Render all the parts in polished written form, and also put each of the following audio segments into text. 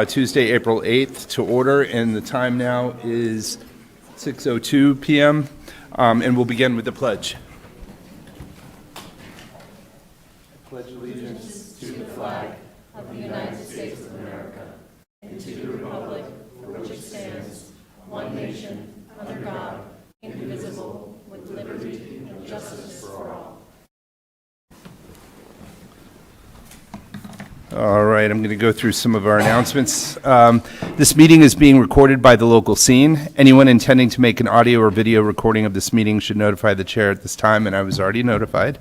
Tuesday, April 8th to order, and the time now is 6:02 p.m., and we'll begin with the pledge. I pledge allegiance to the flag of the United States of America and to the republic for which it stands, one nation, under God, indivisible, with liberty and justice for all. All right, I'm going to go through some of our announcements. This meeting is being recorded by the local scene. Anyone intending to make an audio or video recording of this meeting should notify the chair at this time, and I was already notified.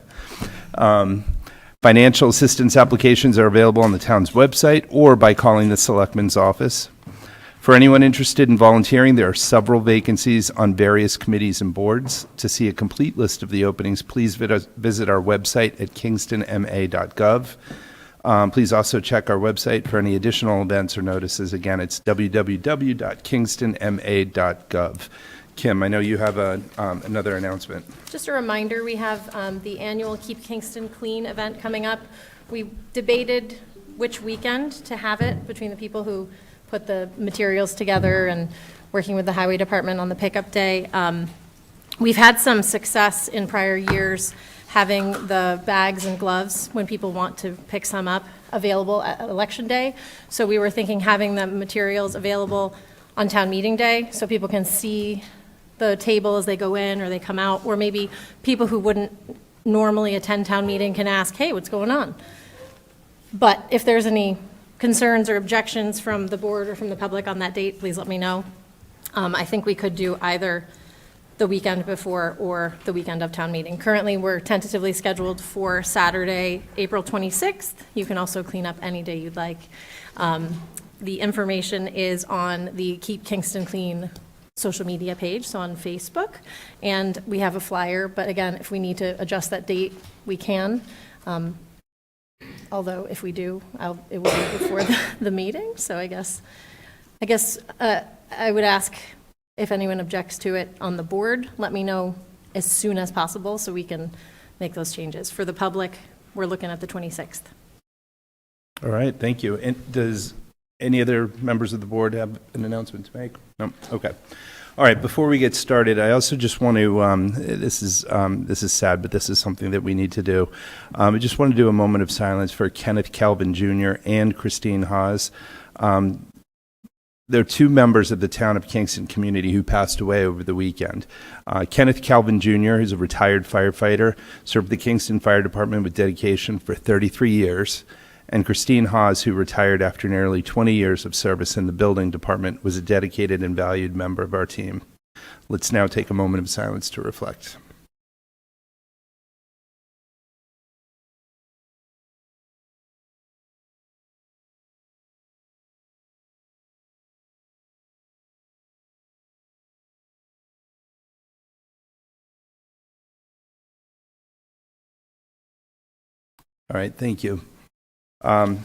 Financial assistance applications are available on the town's website or by calling the Selectmen's office. For anyone interested in volunteering, there are several vacancies on various committees and boards. To see a complete list of the openings, please visit our website at kingstonma.gov. Please also check our website for any additional events or notices. Again, it's www.kingstonma.gov. Kim, I know you have another announcement. Just a reminder, we have the annual Keep Kingston Clean event coming up. We debated which weekend to have it between the people who put the materials together and working with the highway department on the pickup day. We've had some success in prior years having the bags and gloves when people want to pick some up available at election day. So we were thinking having the materials available on town meeting day so people can see the table as they go in or they come out, or maybe people who wouldn't normally attend town meeting can ask, hey, what's going on? But if there's any concerns or objections from the board or from the public on that date, please let me know. I think we could do either the weekend before or the weekend of town meeting. Currently, we're tentatively scheduled for Saturday, April 26th. You can also clean up any day you'd like. The information is on the Keep Kingston Clean social media page, so on Facebook, and we have a flyer, but again, if we need to adjust that date, we can. Although if we do, it will be before the meeting, so I guess I would ask if anyone objects to it on the board, let me know as soon as possible so we can make those changes. For the public, we're looking at the 26th. All right, thank you. And does any other members of the board have an announcement to make? No? Okay. All right, before we get started, I also just want to, this is sad, but this is something that we need to do. I just want to do a moment of silence for Kenneth Calvin Jr. and Christine Haas. There are two members of the town of Kingston community who passed away over the weekend. Kenneth Calvin Jr. is a retired firefighter, served the Kingston Fire Department with dedication for 33 years. And Christine Haas, who retired after nearly 20 years of service in the building department, was a dedicated and valued member of our team. Let's now take a moment of silence to reflect. All right, thank you.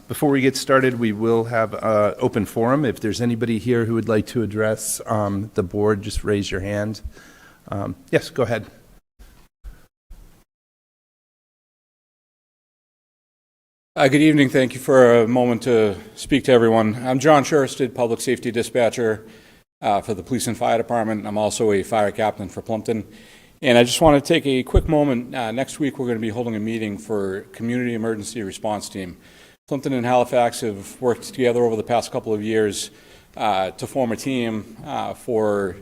Before we get started, we will have an open forum. If there's anybody here who would like to address the board, just raise your hand. Yes, go ahead. Good evening. Thank you for a moment to speak to everyone. I'm John Shursted, Public Safety Dispatcher for the Police and Fire Department. I'm also a fire captain for Plumpton. And I just want to take a quick moment. Next week, we're going to be holding a meeting for Community Emergency Response Team. Plumpton and Halifax have worked together over the past couple of years to form a team for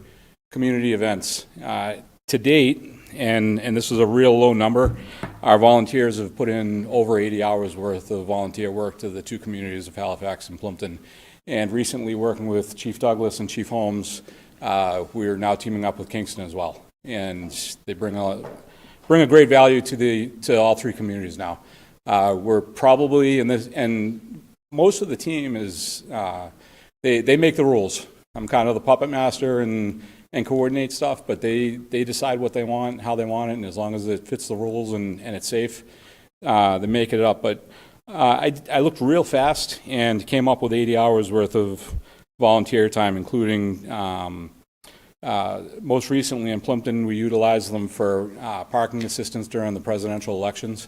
community events. To date, and this is a real low number, our volunteers have put in over 80 hours worth of volunteer work to the two communities of Halifax and Plumpton. And recently, working with Chief Douglas and Chief Holmes, we're now teaming up with Kingston as well. And they bring a great value to all three communities now. We're probably in this, and most of the team is they make the rules. I'm kind of the puppet master and coordinate stuff, but they decide what they want, how they want it, and as long as it fits the rules and it's safe, they make it up. But I looked real fast and came up with 80 hours worth of volunteer time, including most recently in Plumpton, we utilized them for parking assistance during the presidential elections.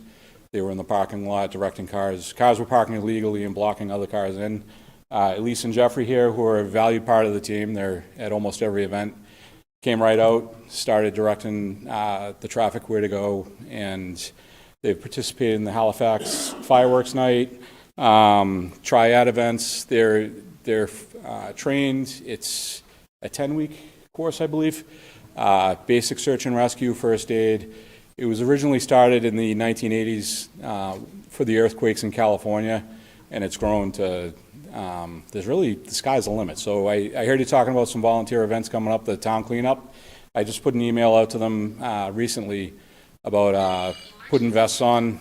They were in the parking lot directing cars. Cars were parking illegally and blocking other cars in. Elise and Jeffrey here, who are a valued part of the team. They're at almost every event. Came right out, started directing the traffic where to go, and they've participated in the Halifax fireworks night, triad events. They're trained. It's a 10-week course, I believe. Basic search and rescue, first aid. It was originally started in the 1980s for the earthquakes in California, and it's grown to, the sky's the limit. So I heard you talking about some volunteer events coming up, the town cleanup. I just put an email out to them recently about putting vests on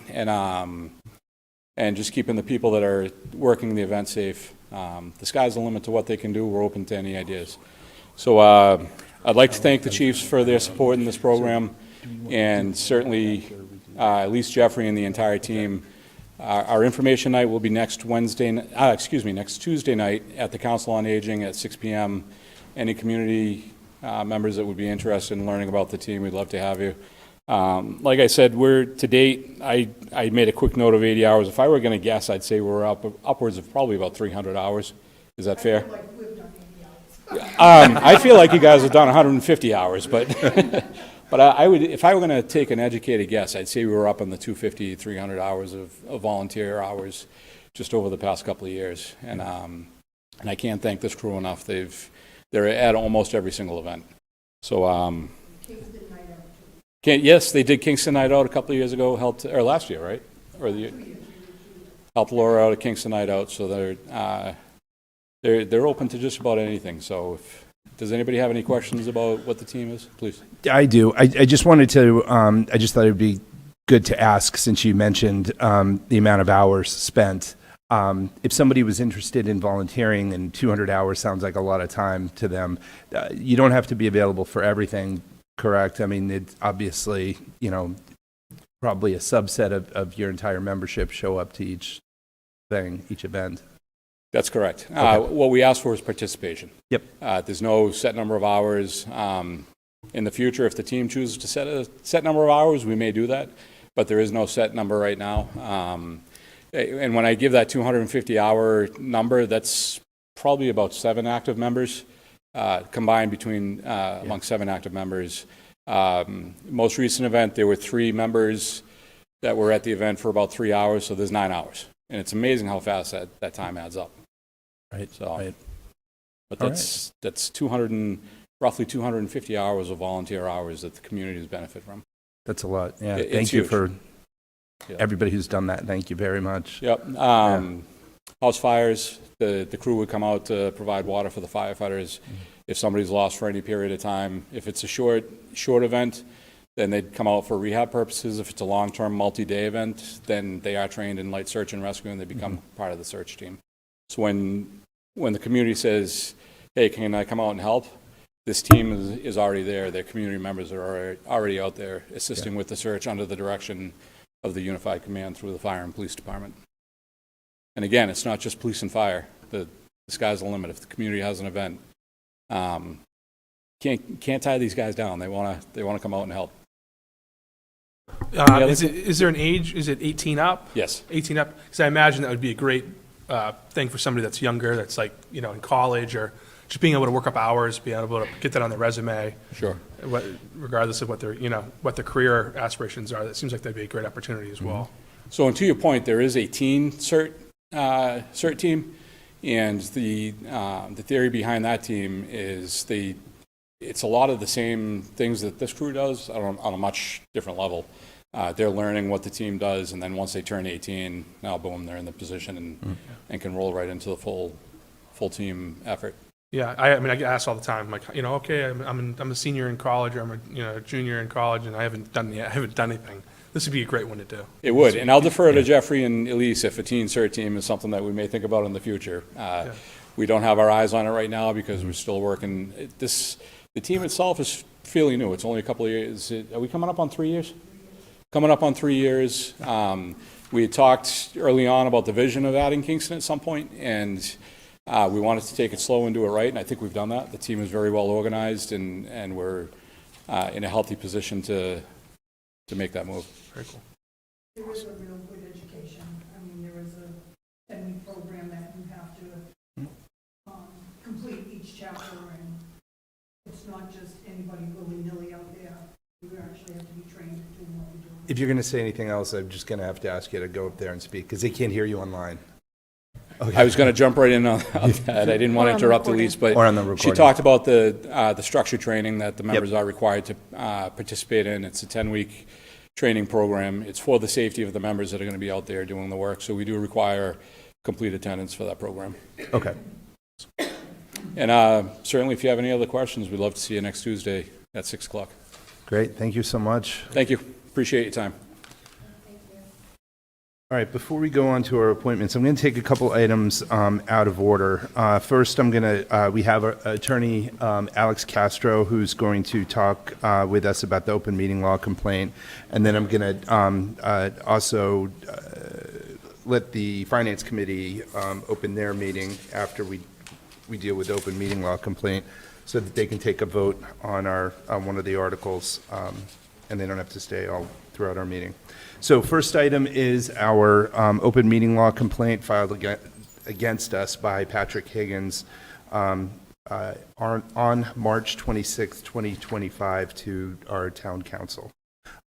and just keeping the people that are working the event safe. The sky's the limit to what they can do. We're open to any ideas. So I'd like to thank the chiefs for their support in this program, and certainly at least Jeffrey and the entire team. Our information night will be next Tuesday night at the Council on Aging at 6 p.m. Any community members that would be interested in learning about the team, we'd love to have you. Like I said, we're to date, I made a quick note of 80 hours. If I were going to guess, I'd say we're upwards of probably about 300 hours. Is that fair? I feel like you guys have done 150 hours, but but I would, if I were going to take an educated guess, I'd say we were up in the 250, 300 hours of volunteer hours just over the past couple of years. And I can't thank this crew enough. They're at almost every single event. So yes, they did Kingston Night Out a couple of years ago, or last year, right? Or helped Laura out at Kingston Night Out. So they're open to just about anything. So does anybody have any questions about what the team is? Please. I do. I just wanted to, I just thought it would be good to ask, since you mentioned the amount of hours spent. If somebody was interested in volunteering, and 200 hours sounds like a lot of time to them, you don't have to be available for everything, correct? I mean, it's obviously, probably a subset of your entire membership show up to each thing, each event. That's correct. Okay. What we ask for is participation. Yep. There's no set number of hours. In the future, if the team chooses to set a set number of hours, we may do that, but there is no set number right now. And when I give that 250-hour number, that's probably about 7 active members, combined between among 7 active members. Most recent event, there were 3 members that were at the event for about 3 hours, so there's 9 hours. And it's amazing how fast that time adds up. Right. So, right. But that's 200 and roughly 250 hours of volunteer hours that the communities benefit from. That's a lot. Yeah. It's Thank you huge. for Yeah. everybody who's done that. Thank you very much. Yep. House fires, the crew would come out to provide water for the firefighters. If somebody's lost for any period of time, if it's a short event, then they'd come out for rehab purposes. If it's a long-term, multi-day event, then they are trained in light search and rescue, and they become part of the search team. So when the community says, hey, can I come out and help? This team is already there. Their community members are already out there assisting with the search under the direction of the Unified Command through the Fire and Police Department. And again, it's not just police and fire. The sky's the limit. If the community has an event, can't tie these guys down. They want to come out and help. Is there an age? Is it 18 up? Yes. 18 up. Because I imagine that would be a great thing for somebody that's younger, that's like, in college, or just being able to work up hours, being able to get that on their resume. Sure. Regardless of what their, what their career aspirations are, that seems like that'd be a great opportunity as well. So, and to your point, there is a teen cert team, and the theory behind that team is it's a lot of the same things that this crew does on a much different level. They're learning what the team does, and then once they turn 18, now boom, they're in the position and can roll right into the full team effort. Yeah, I mean, I get asked all the time, like, okay, I'm a senior in college, or I'm a junior in college, and I haven't done anything. This would be a great one to do. It would, and I'll defer to Jeffrey and Elise if a teen cert team is something that we may think about in the future. We don't have our eyes on it right now because we're still working. The team itself is fairly new. It's only a couple of years. Are we coming up on 3 years? Coming up on 3 years. We had talked early on about the vision of adding Kingston at some point, and we wanted to take it slow and do it right, and I think we've done that. The team is very well organized, and we're in a healthy position to make that move. Very cool. There is a real good education. I mean, there is a 10-week program that you have to just anybody willy-nilly out there. We actually have to be trained in doing what we do. If you're going to say anything else, I'm just going to have to ask you to go up there and speak, because they can't hear you online. I was going to jump right in on that. I didn't want to Or on the interrupt recording. Elise, but Or on the she recording. talked about the structure training that the members are required to participate in. It's a 10-week training program. It's for the safety of the members that are going to be out there doing the work, so we do require complete attendance for that program. Okay. And certainly, if you have any other questions, we'd love to see you next Tuesday at 6 o'clock. Great. Thank you so much. Thank you. Appreciate your time. All right, before we go on to our appointments, I'm going to take a couple items out of order. First, we have our attorney, Alex Castro, who's going to talk with us about the open meeting law complaint. And then I'm going to also let the Finance Committee open their meeting after we deal with the open meeting law complaint, so that they can take a vote on one of the articles, and they don't have to stay all throughout our meeting. So first item is our open meeting law complaint filed against us by Patrick Higgins on March 26, 2025 to our town council.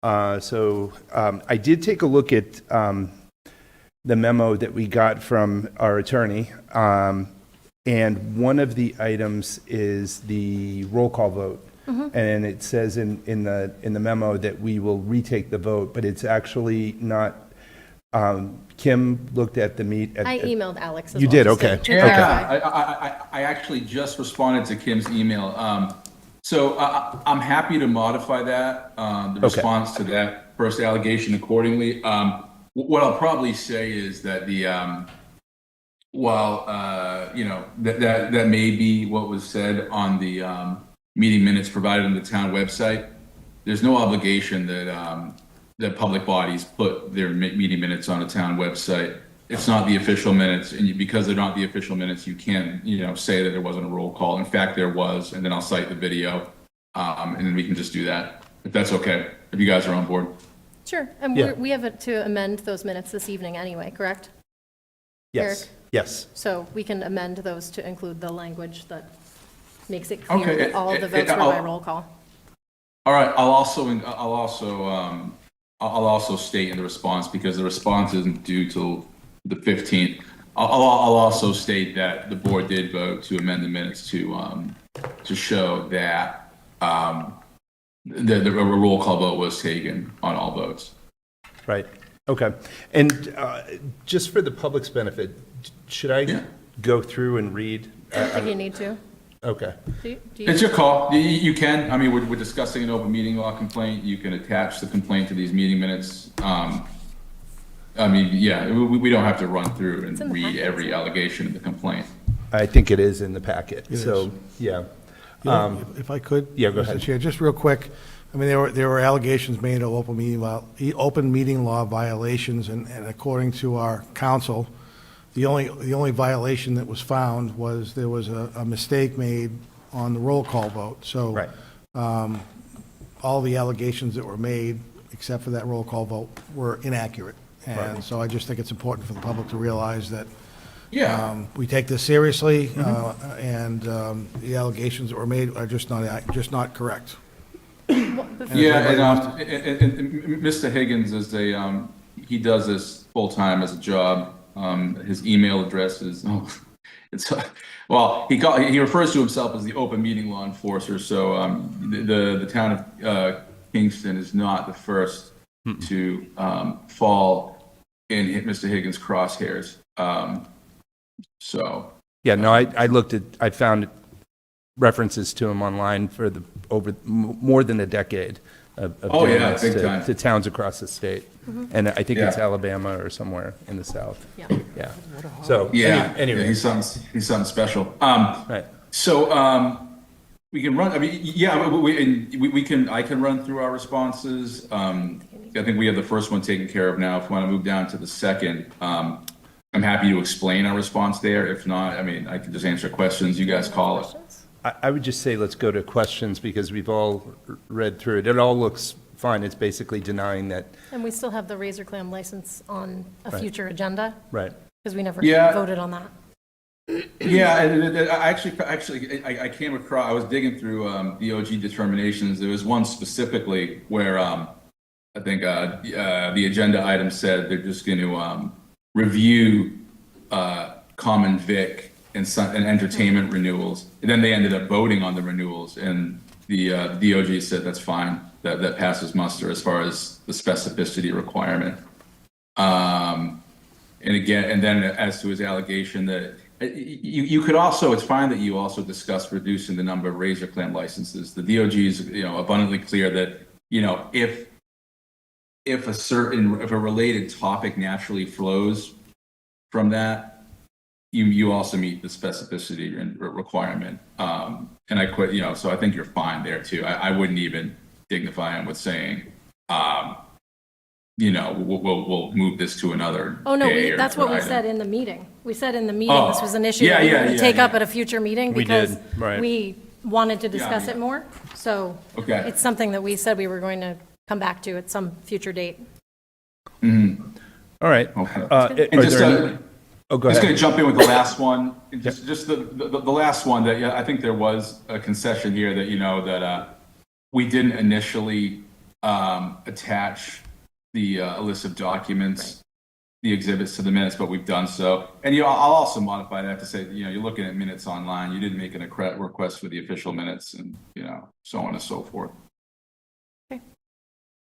So I did take a look at the memo that we got from our attorney, and one of the items is the roll call vote. And it says in the memo that we will retake the vote, but it's actually not. Kim looked at the I emailed Alex as You well, did, just to- okay. to Yeah. clarify. I actually just responded to Kim's email. So I'm happy to modify that, the response to that first allegation accordingly. What I'll probably say is that while that may be what was said on the meeting minutes provided on the town website, there's no obligation that public bodies put their meeting minutes on a town website. It's not the official minutes, and because they're not the official minutes, you can't, say that there wasn't a roll call. In fact, there was, and then I'll cite the video, and then we can just do that, if that's okay, if you guys are on board. Sure, and Yeah. we have to amend those minutes this evening anyway, correct? Yes, Eric? yes. So we can amend those to include the language that makes it clear Okay, that all of the votes were by roll call. All right, I'll also state in the response, because the response isn't due till the 15th. I'll also state that the board did vote to amend the minutes to show that the roll call vote was taken on all votes. Right, okay. And just for the public's benefit, should I go through and read? I don't think you need to. Okay. Do you? It's your call. You can. I mean, we're discussing an open meeting law complaint. You can attach the complaint to these meeting minutes. I mean, yeah, we don't have to run through in and the read packet, every allegation of the complaint. I think it is in the packet, It so, is. yeah. If I could? Yeah, go Mr. ahead. Chair, just real quick, I mean, there were allegations made of open meeting law violations, and according to our counsel, the only violation that was found was there was a mistake made on the roll call vote. So Right. all the allegations that were made, except for that roll call vote, were inaccurate. And so I just think it's important for the public to realize that Yeah. we take this seriously, and the allegations that were made are just not correct. Yeah, and Mr. Higgins is he does this full-time as a job. His email address is, he refers to himself as the open meeting law enforcer. So the town of Kingston is not the first to fall in Mr. Higgins' crosshairs. So. Yeah, no, I found references to him online for over more than a decade of Oh, doing yeah, this big time. to towns across the state. And I think it's Yeah. Alabama or somewhere in the south. Yeah. Yeah. So, Yeah, anyway, he's something special. right. So we can run. I mean, yeah, we can. I can run through our responses. I think we have the first one taken care of now. If you want to move down to the second, I'm happy to explain our response there. If not, I mean, I can just answer questions. You guys call it. Questions? I would just say let's go to questions because we've all read through it. It all looks fine. It's basically denying that, And we still have the Razor Clam license on a Right. future agenda, right. because we never Yeah. voted on that. Yeah, I came across, I was digging through DOG determinations. There was one specifically where I think the agenda item said they're just going to review common vic and entertainment renewals. And then they ended up voting on the renewals, and the DOG said that's fine, that passes muster as far as the specificity requirement. And again, and then as to his allegation that you could also, it's fine that you also discuss reducing the number of razor clamp licenses. The DOG is, abundantly clear that, if a related topic naturally flows from that, you also meet the specificity requirement. And I quit, so I think you're fine there too. I wouldn't even dignify him with saying, we'll move this to another Oh, no, day or that's what we item. said in the meeting. We said in the meeting Oh, this was an issue yeah, that we were yeah, going to yeah, take up yeah. at a future meeting We because did, right. we wanted to discuss yeah. it more. So Okay. it's something that we said we were going to come back to at some future date. All right. Okay. Are And just, there any- Oh, go just going ahead. to jump in with the last one. Just the last one that, I think there was a concession here that, that we didn't initially attach the list of documents, the exhibits to the minutes, but we've done so. And, I'll also modify that to say, you're looking at minutes online. You didn't make a request for the official minutes and, so on and so forth. Okay.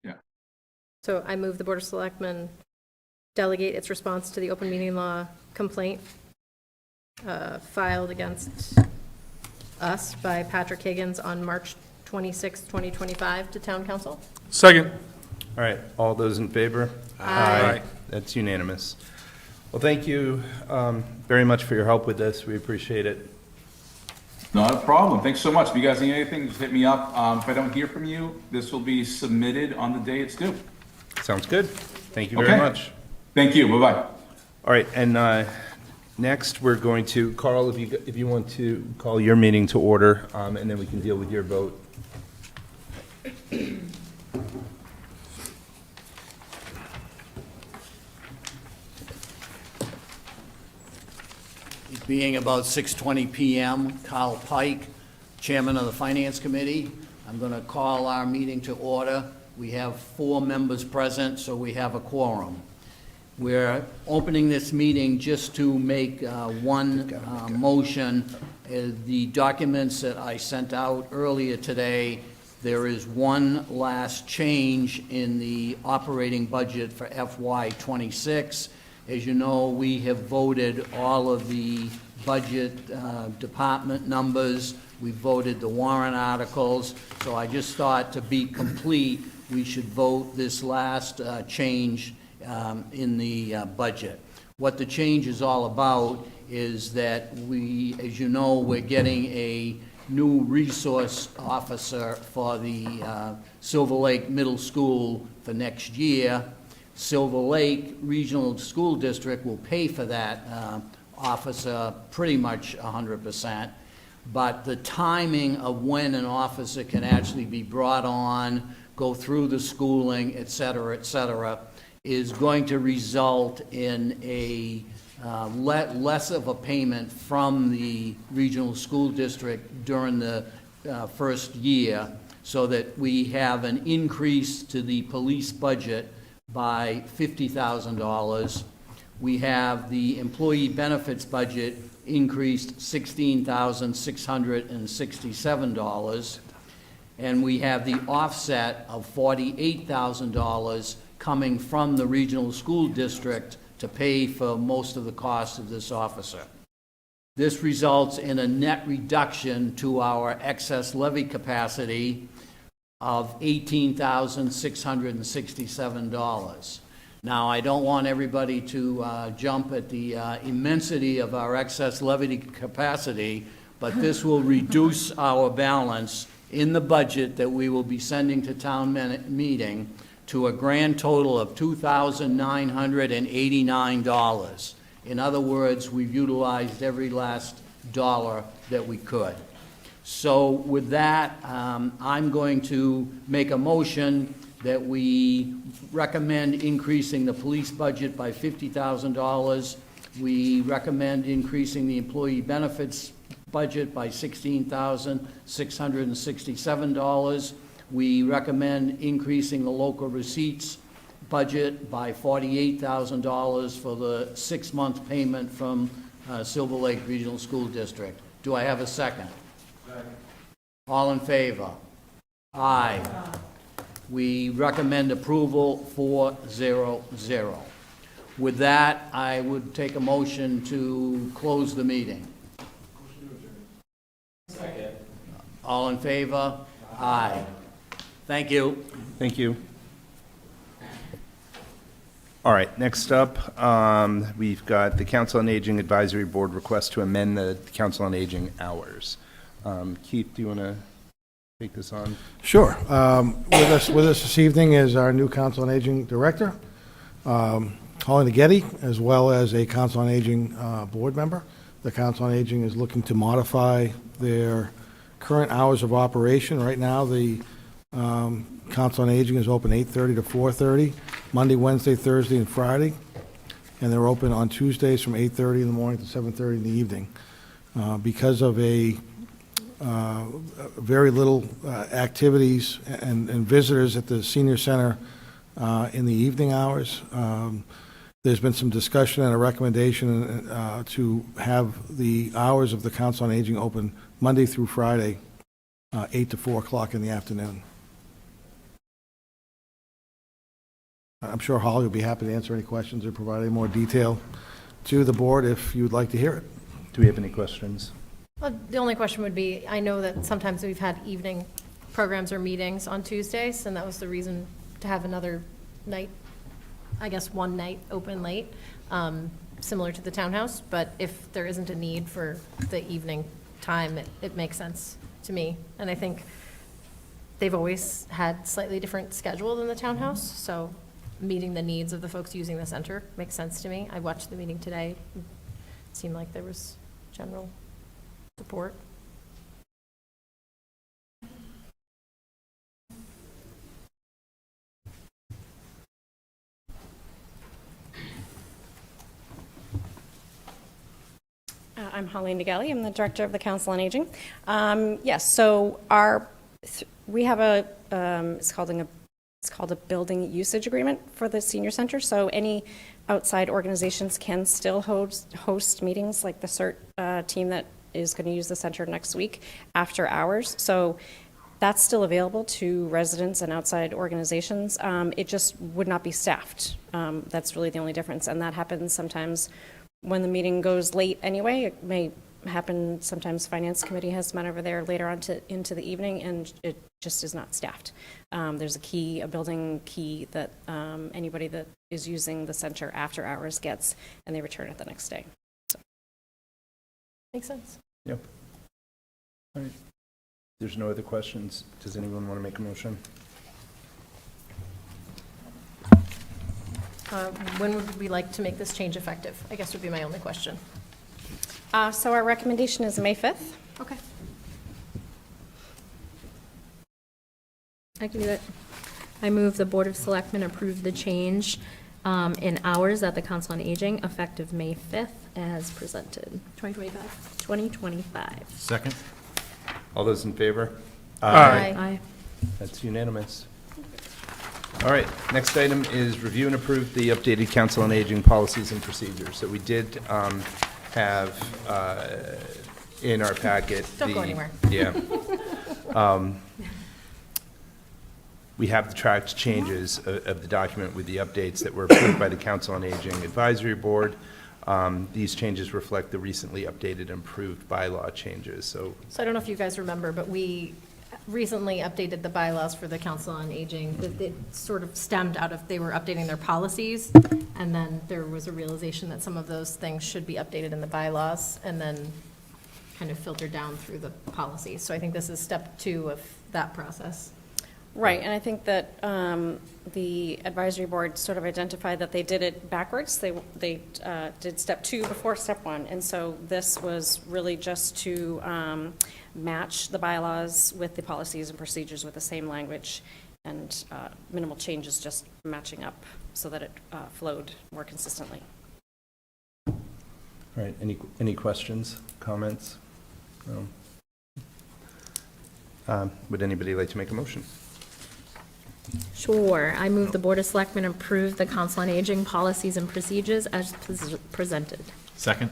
Yeah. So I move the Board of Selectmen delegate its response to the open meeting law complaint filed against us by Patrick Higgins on March 26, 2025 to Town Council. Second. All right, all those in favor? Aye. That's unanimous. Well, thank you very much for your help with this. We appreciate it. Not a problem. Thanks so much. If you guys need anything, just hit me up. If I don't hear from you, this will be submitted on the day it's due. Sounds good. Thank you very Okay. much. Thank you. Bye-bye. All right, and next, we're going to, Carl, if you want to call your meeting to order, and then we can deal with your vote. It being about 6:20 PM, Carl Pike, Chairman of the Finance Committee. I'm going to call our meeting to order. We have 4 members present, so we have a quorum. We're opening this meeting just to make one motion. The documents that I sent out earlier today, there is one last change in the operating budget for FY '26. As you know, we have voted all of the budget department numbers. We voted the warrant articles. So I just thought, to be complete, we should vote this last change in the budget. What the change is all about is that we, as you know, we're getting a new resource officer for the Silver Lake Middle School for next year. Silver Lake Regional School District will pay for that officer pretty much 100%. But the timing of when an officer can actually be brought on, go through the schooling, et cetera, is going to result in a less of a payment from the regional school district during the first year, so that we have an increase to the police budget by $50,000. We have the employee benefits budget increased $16,667. And we have the offset of $48,000 coming from the regional school district to pay for most of the cost of this officer. This results in a net reduction to our excess levy capacity of $18,667. Now, I don't want everybody to jump at the immensity of our excess levy capacity, but this will reduce our balance in the budget that we will be sending to town meeting to a grand total of $2,989. In other words, we've utilized every last dollar that we could. So with that, I'm going to make a motion that we recommend increasing the police budget by $50,000, We recommend increasing the employee benefits budget by $16,667. We recommend increasing the local receipts budget by $48,000 for the 6-month payment from Silver Lake Regional School District. Do I have a second? Second. All in favor? Aye. We recommend approval 4-0-0. With that, I would take a motion to close the meeting. Second. All in favor? Aye. Thank you. Thank you. All right, next up, we've got the Council on Aging Advisory Board request to amend the Council on Aging hours. Keith, do you want to take this on? Sure. With us this evening is our new Council on Aging Director, Holly Naggetti, as well as a Council on Aging board member. The Council on Aging is looking to modify their current hours of operation. Right now, the Council on Aging is open 8:30 to 4:30, Monday, Wednesday, Thursday, and Friday. And they're open on Tuesdays from 8:30 in the morning to 7:30 in the evening. Because of very little activities and visitors at the senior center in the evening hours, there's been some discussion and a recommendation to have the hours of the Council on Aging open Monday through Friday, 8 to 4 o'clock in the afternoon. I'm sure Holly will be happy to answer any questions or provide any more detail to the board if you'd like to hear it. Do we have any questions? Well, the only question would be, I know that sometimes we've had evening programs or meetings on Tuesdays, and that was the reason to have another night, I guess one night open late, similar to the townhouse. But if there isn't a need for the evening time, it makes sense to me. And I think they've always had slightly different schedule than the townhouse, so meeting the needs of the folks using the center makes sense to me. I watched the meeting today. It seemed like there was general support. I'm Holly Naggetti. I'm the director of the Council on Aging. Yes, so we have it's called a building usage agreement for the senior center. So any outside organizations can still host meetings, like the CERT team that is going to use the center next week after hours. So that's still available to residents and outside organizations. It just would not be staffed. That's really the only difference. And that happens sometimes when the meeting goes late anyway. It may happen sometimes. Finance committee has met over there later on into the evening, and it just is not staffed. There's a building key that anybody that is using the center after hours gets, and they return it the next day. So. Makes sense. Yep. All right. There's no other questions. Does anyone want to make a motion? When would we like to make this change effective? I guess would be my only question. So our recommendation is May 5th. Okay. I can do it. I move the Board of Selectmen approve the change in hours at the Council on Aging effective May 5th as presented. 2025. 2025. Second. All those in favor? Aye. Aye. That's unanimous. All right, next item is review and approve the updated Council on Aging policies and procedures. So we did have in our packet. Don't go anywhere. Yeah. We have the tracked changes of the document with the updates that were approved by the Council on Aging Advisory Board. These changes reflect the recently updated and improved bylaw changes. So I don't know if you guys remember, but we recently updated the bylaws for the Council on Aging. It sort of stemmed out of, they were updating their policies, and then there was a realization that some of those things should be updated in the bylaws, and then kind of filtered down through the policies. So I think this is step 2 of that process. Right, and I think that the advisory board sort of identified that they did it backwards. They did step 2 before step 1, and so this was really just to match the bylaws with the policies and procedures with the same language, and minimal changes, just matching up so that it flowed more consistently. All right, any questions, comments? No? Would anybody like to make a motion? Sure. I move the Board of Selectmen approve the Council on Aging policies and procedures as presented. Second.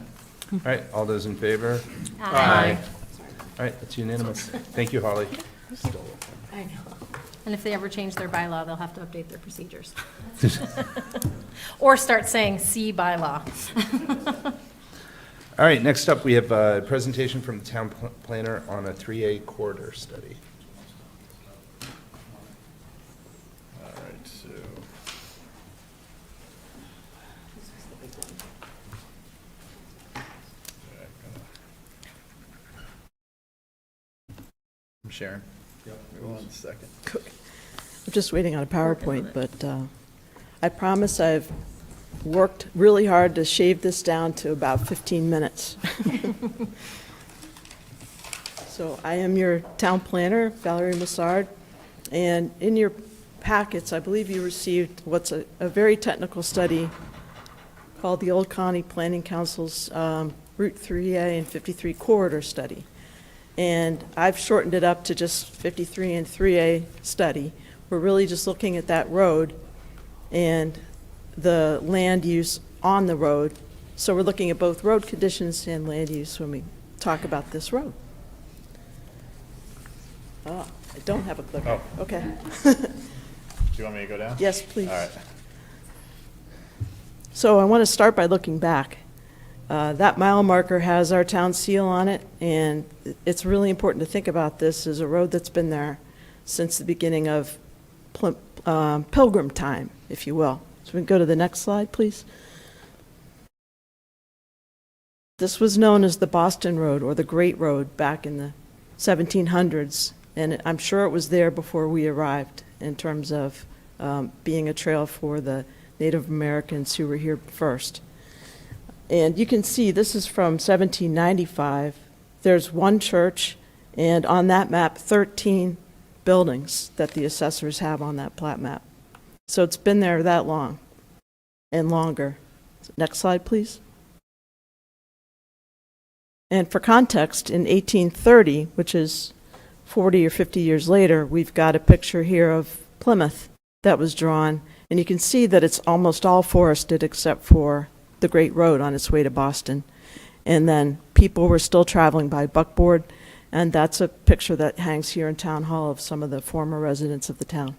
All right, all those in favor? Aye. All right, that's unanimous. Thank you, Holly. I know. And if they ever change their bylaw, they'll have to update their procedures. Or start saying, see bylaw. All right, next up, we have a presentation from the town planner on a 3A corridor study. All right, so. I'm sharing. Yep. 1 second. I'm just waiting on a PowerPoint, but I promise I've worked really hard to shave this down to about 15 minutes. So I am your town planner, Valerie Massard, and in your packets, I believe you received what's a very technical study called the Old Colony Planning Council's Route 3A and 53 Corridor Study. And I've shortened it up to just 53 and 3A study. We're really just looking at that road and the land use on the road. So we're looking at both road conditions and land use when we talk about this road. Oh, I don't have a clicker. Oh. Okay. Do you want me to go down? Yes, please. All right. So I want to start by looking back. That mile marker has our town seal on it, and it's really important to think about this as a road that's been there since the beginning of Pilgrim time, if you will. So we can go to the next slide, please. This was known as the Boston Road or the Great Road back in the 1700s, and I'm sure it was there before we arrived in terms of being a trail for the Native Americans who were here first. And you can see this is from 1795. There's one church, and on that map, 13 buildings that the assessors have on that plat map. So it's been there that long and longer. Next slide, please. And for context, in 1830, which is 40 or 50 years later, we've got a picture here of Plymouth that was drawn, and you can see that it's almost all forested except for the Great Road on its way to Boston. And then people were still traveling by buckboard, and that's a picture that hangs here in Town Hall of some of the former residents of the town.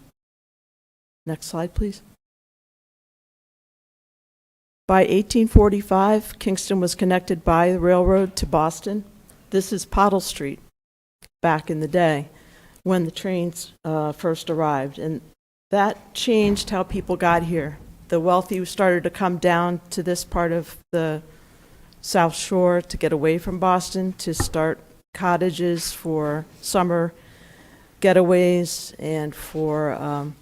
Next slide, please. By 1845, Kingston was connected by the railroad to Boston. This is Pottle Street back in the day when the trains first arrived, and that changed how people got here. The wealthy started to come down to this part of the South Shore to get away from Boston, to start cottages for summer getaways and for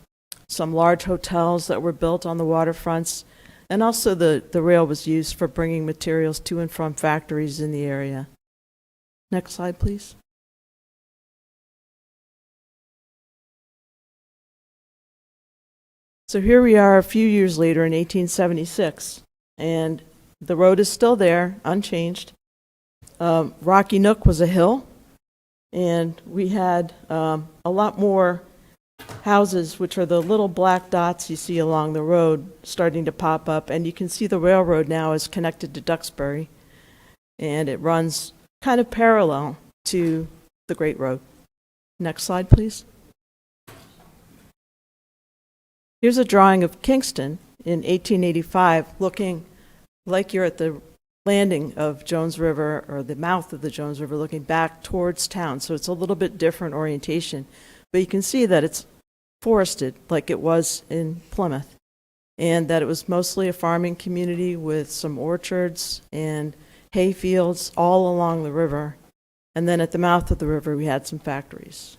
some large hotels that were built on the waterfronts. And also the rail was used for bringing materials to and from factories in the area. Next slide, please. So here we are a few years later in 1876, and the road is still there, unchanged. Rocky Nook was a hill, and we had a lot more houses, which are the little black dots you see along the road, starting to pop up. And you can see the railroad now is connected to Duxbury, and it runs kind of parallel to the Great Road. Next slide, please. Here's a drawing of Kingston in 1885, looking like you're at the landing of Jones River, or the mouth of the Jones River, looking back towards town. So it's a little bit different orientation. But you can see that it's forested like it was in Plymouth, and that it was mostly a farming community with some orchards and hay fields all along the river. And then at the mouth of the river, we had some factories.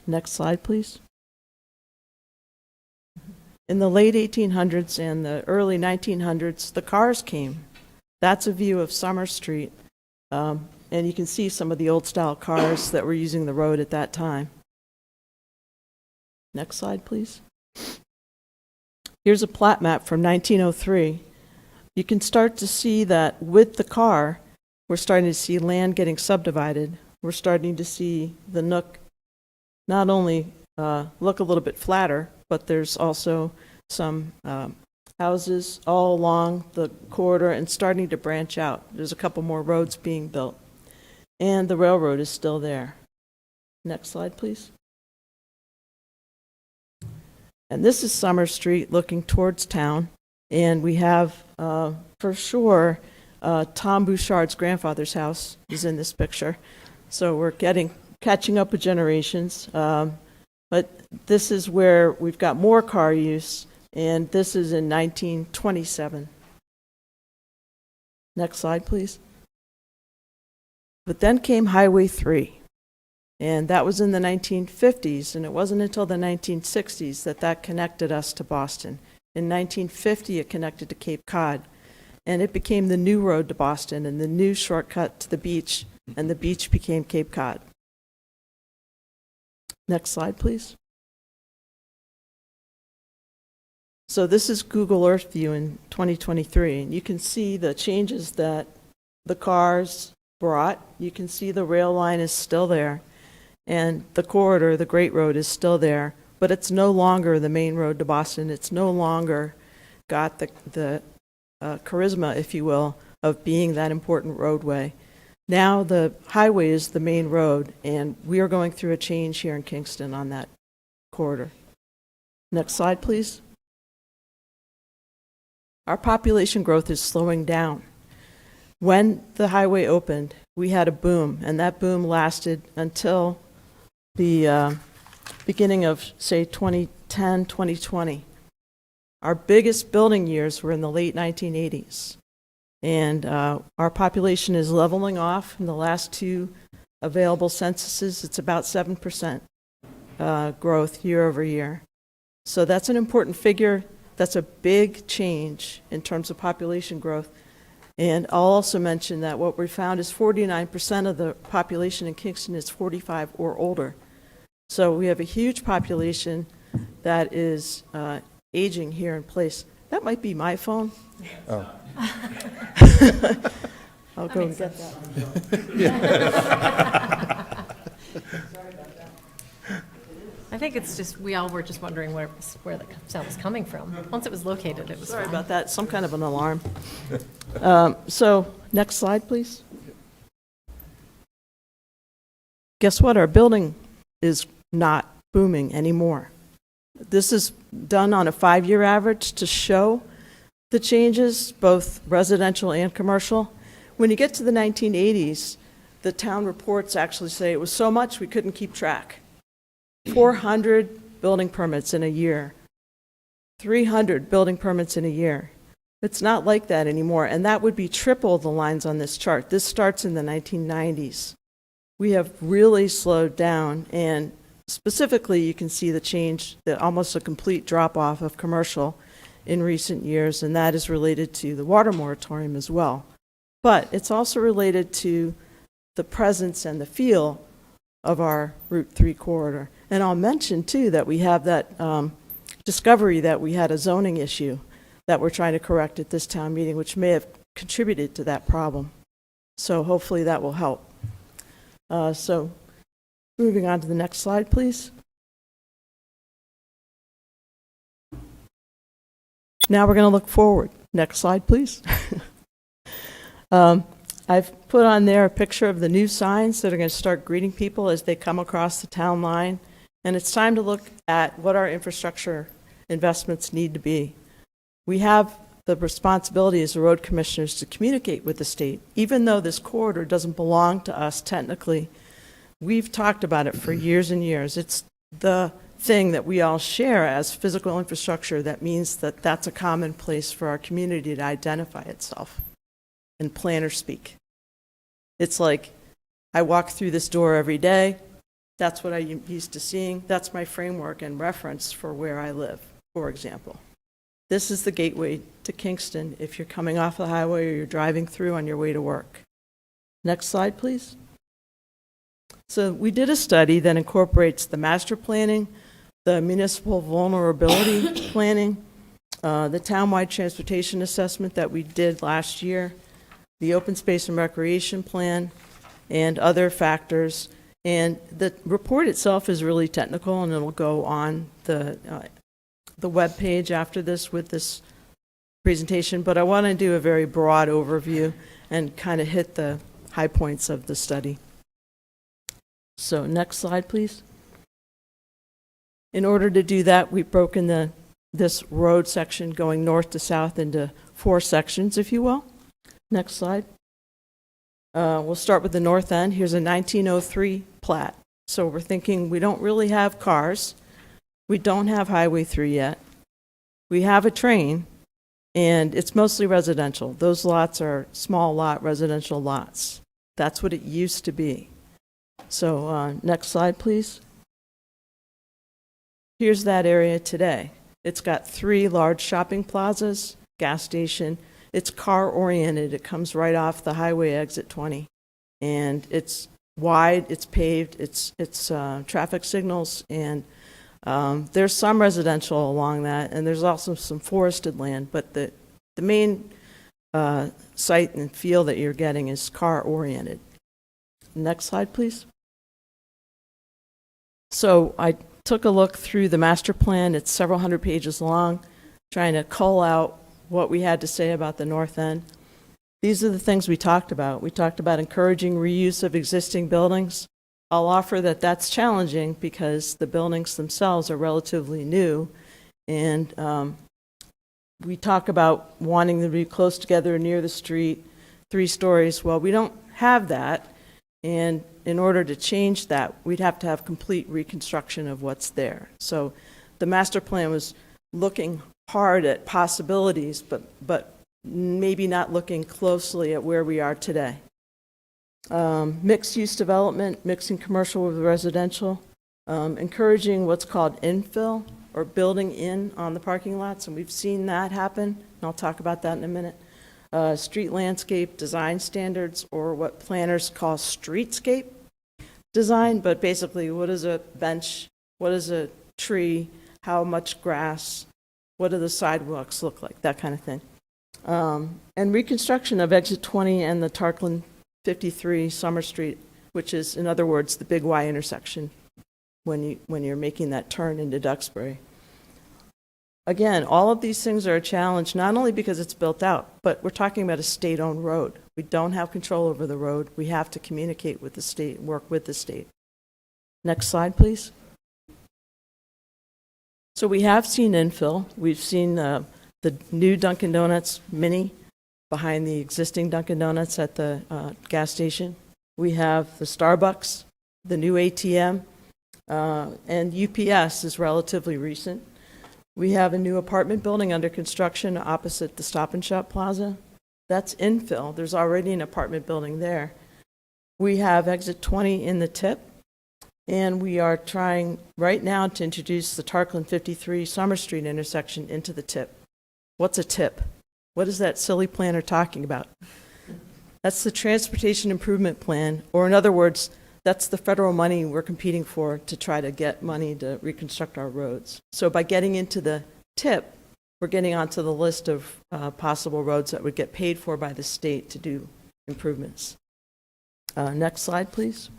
Next slide, please. In the late 1800s and the early 1900s, the cars came. That's a view of Summer Street. And you can see some of the old style cars that were using the road at that time. Next slide, please. Here's a plat map from 1903. you can start to see that with the car, we're starting to see land getting subdivided. We're starting to see the nook not only look a little bit flatter, but there's also some houses all along the corridor and starting to branch out. There's a couple more roads being built. And the railroad is still there. Next slide, please. And this is Summer Street looking towards town. And we have, for sure, Tom Bouchard's grandfather's house is in this picture. So we're catching up with generations. But this is where we've got more car use, and this is in 1927. Next slide, please. But then came Highway 3, and that was in the 1950s, and it wasn't until the 1960s that connected us to Boston. In 1950, it connected to Cape Cod, and it became the new road to Boston and the new shortcut to the beach, and the beach became Cape Cod. Next slide, please. So this is Google Earth view in 2023, and you can see the changes that the cars brought. You can see the rail line is still there, and the corridor, the Great Road, is still there, but it's no longer the main road to Boston. It's no longer got the charisma, if you will, of being that important roadway. Now the highway is the main road, and we are going through a change here in Kingston on that corridor. Next slide, please. Our population growth is slowing down. When the highway opened, we had a boom, and that boom lasted until the beginning of, say, 2010, 2020. Our biggest building years were in the late 1980s. And our population is leveling off. In the last two available censuses, it's about 7% growth year over year. So that's an important figure. That's a big change in terms of population growth. And I'll also mention that what we found is 49% of the population in Kingston is 45 or older. So we have a huge population that is aging here in place. That might be my phone. Oh. I'll go and get that. I think it's just, we all were just wondering where the sound was coming from. Once it was located, it was Sorry fine. about that, some kind of an alarm. So, next slide, please. Guess what? Our building is not booming anymore. This is done on a 5-year average to show the changes, both residential and commercial. When you get to the 1980s, the town reports actually say it was so much we couldn't keep track. 400 building permits in a year, 300 building permits in a year. It's not like that anymore, and that would be triple the lines on this chart. This starts in the 1990s. We have really slowed down, and specifically you can see the change, almost a complete drop-off of commercial in recent years, and that is related to the water moratorium as well. But it's also related to the presence and the feel of our Route 3 corridor. And I'll mention, too, that we have that discovery that we had a zoning issue that we're trying to correct at this town meeting, which may have contributed to that problem. So hopefully that will help. So moving on to the next slide, please. Now we're going to look forward. Next slide, please. I've put on there a picture of the new signs that are going to start greeting people as they come across the town line. And it's time to look at what our infrastructure investments need to be. We have the responsibility as the road commissioners to communicate with the state. Even though this corridor doesn't belong to us technically, we've talked about it for years and years. It's the thing that we all share as physical infrastructure that means that that's a common place for our community to identify itself in planner speak. It's like, I walk through this door every day. That's what I'm used to seeing. That's my framework and reference for where I live, for example. This is the gateway to Kingston if you're coming off the highway or you're driving through on your way to work. Next slide, please. So we did a study that incorporates the master planning, the municipal vulnerability planning, the townwide transportation assessment that we did last year, the open space and recreation plan, and other factors. And the report itself is really technical, and it'll go on the web page after this with this presentation. But I want to do a very broad overview and kind of hit the high points of the study. So next slide, please. In order to do that, we've broken this road section going north to south into 4 sections, if you will. Next slide. We'll start with the north end. Here's a 1903 plat. So we're thinking we don't really have cars. We don't have Highway 3 yet. We have a train, and it's mostly residential. Those lots are small lot residential lots. That's what it used to be. So next slide, please. Here's that area today. It's got 3 large shopping plazas, gas station. It's car-oriented. It comes right off the highway exit 20. And it's wide, it's paved, it's traffic signals, and there's some residential along that, and there's also some forested land. But the main site and feel that you're getting is car-oriented. Next slide, please. So I took a look through the master plan. It's several hundred pages long, trying to cull out what we had to say about the north end. These are the things we talked about. We talked about encouraging reuse of existing buildings. I'll offer that that's challenging because the buildings themselves are relatively new, and we talk about wanting them to be close together near the street, 3 stories. Well, we don't have that, and in order to change that, we'd have to have complete reconstruction of what's there. So the master plan was looking hard at possibilities, but maybe not looking closely at where we are today. Mixed-use development, mixing commercial with residential, encouraging what's called infill, or building in on the parking lots, and we've seen that happen, and I'll talk about that in a minute. Street landscape design standards, or what planners call streetscape design, but basically what is a bench, what is a tree, how much grass, what do the sidewalks look like, that kind of thing. And reconstruction of exit 20 and the Tarkland 53 Summer Street, which is, in other words, the big Y intersection when you're making that turn into Duxbury. Again, all of these things are a challenge, not only because it's built out, but we're talking about a state-owned road. We don't have control over the road. We have to communicate with the state, work with the state. Next slide, please. So we have seen infill. We've seen the new Dunkin' Donuts mini behind the existing Dunkin' Donuts at the gas station. We have the Starbucks, the new ATM, and UPS is relatively recent. We have a new apartment building under construction opposite the Stop and Shop Plaza. That's infill. There's already an apartment building there. We have exit 20 in the tip, and we are trying right now to introduce the Tarkland 53 Summer Street intersection into the tip. What's a tip? What is that silly planner talking about? That's the Transportation Improvement Plan, or in other words, that's the federal money we're competing for to try to get money to reconstruct our roads. So by getting into the tip, we're getting onto the list of possible roads that would get paid for by the state to do improvements. Next slide, please.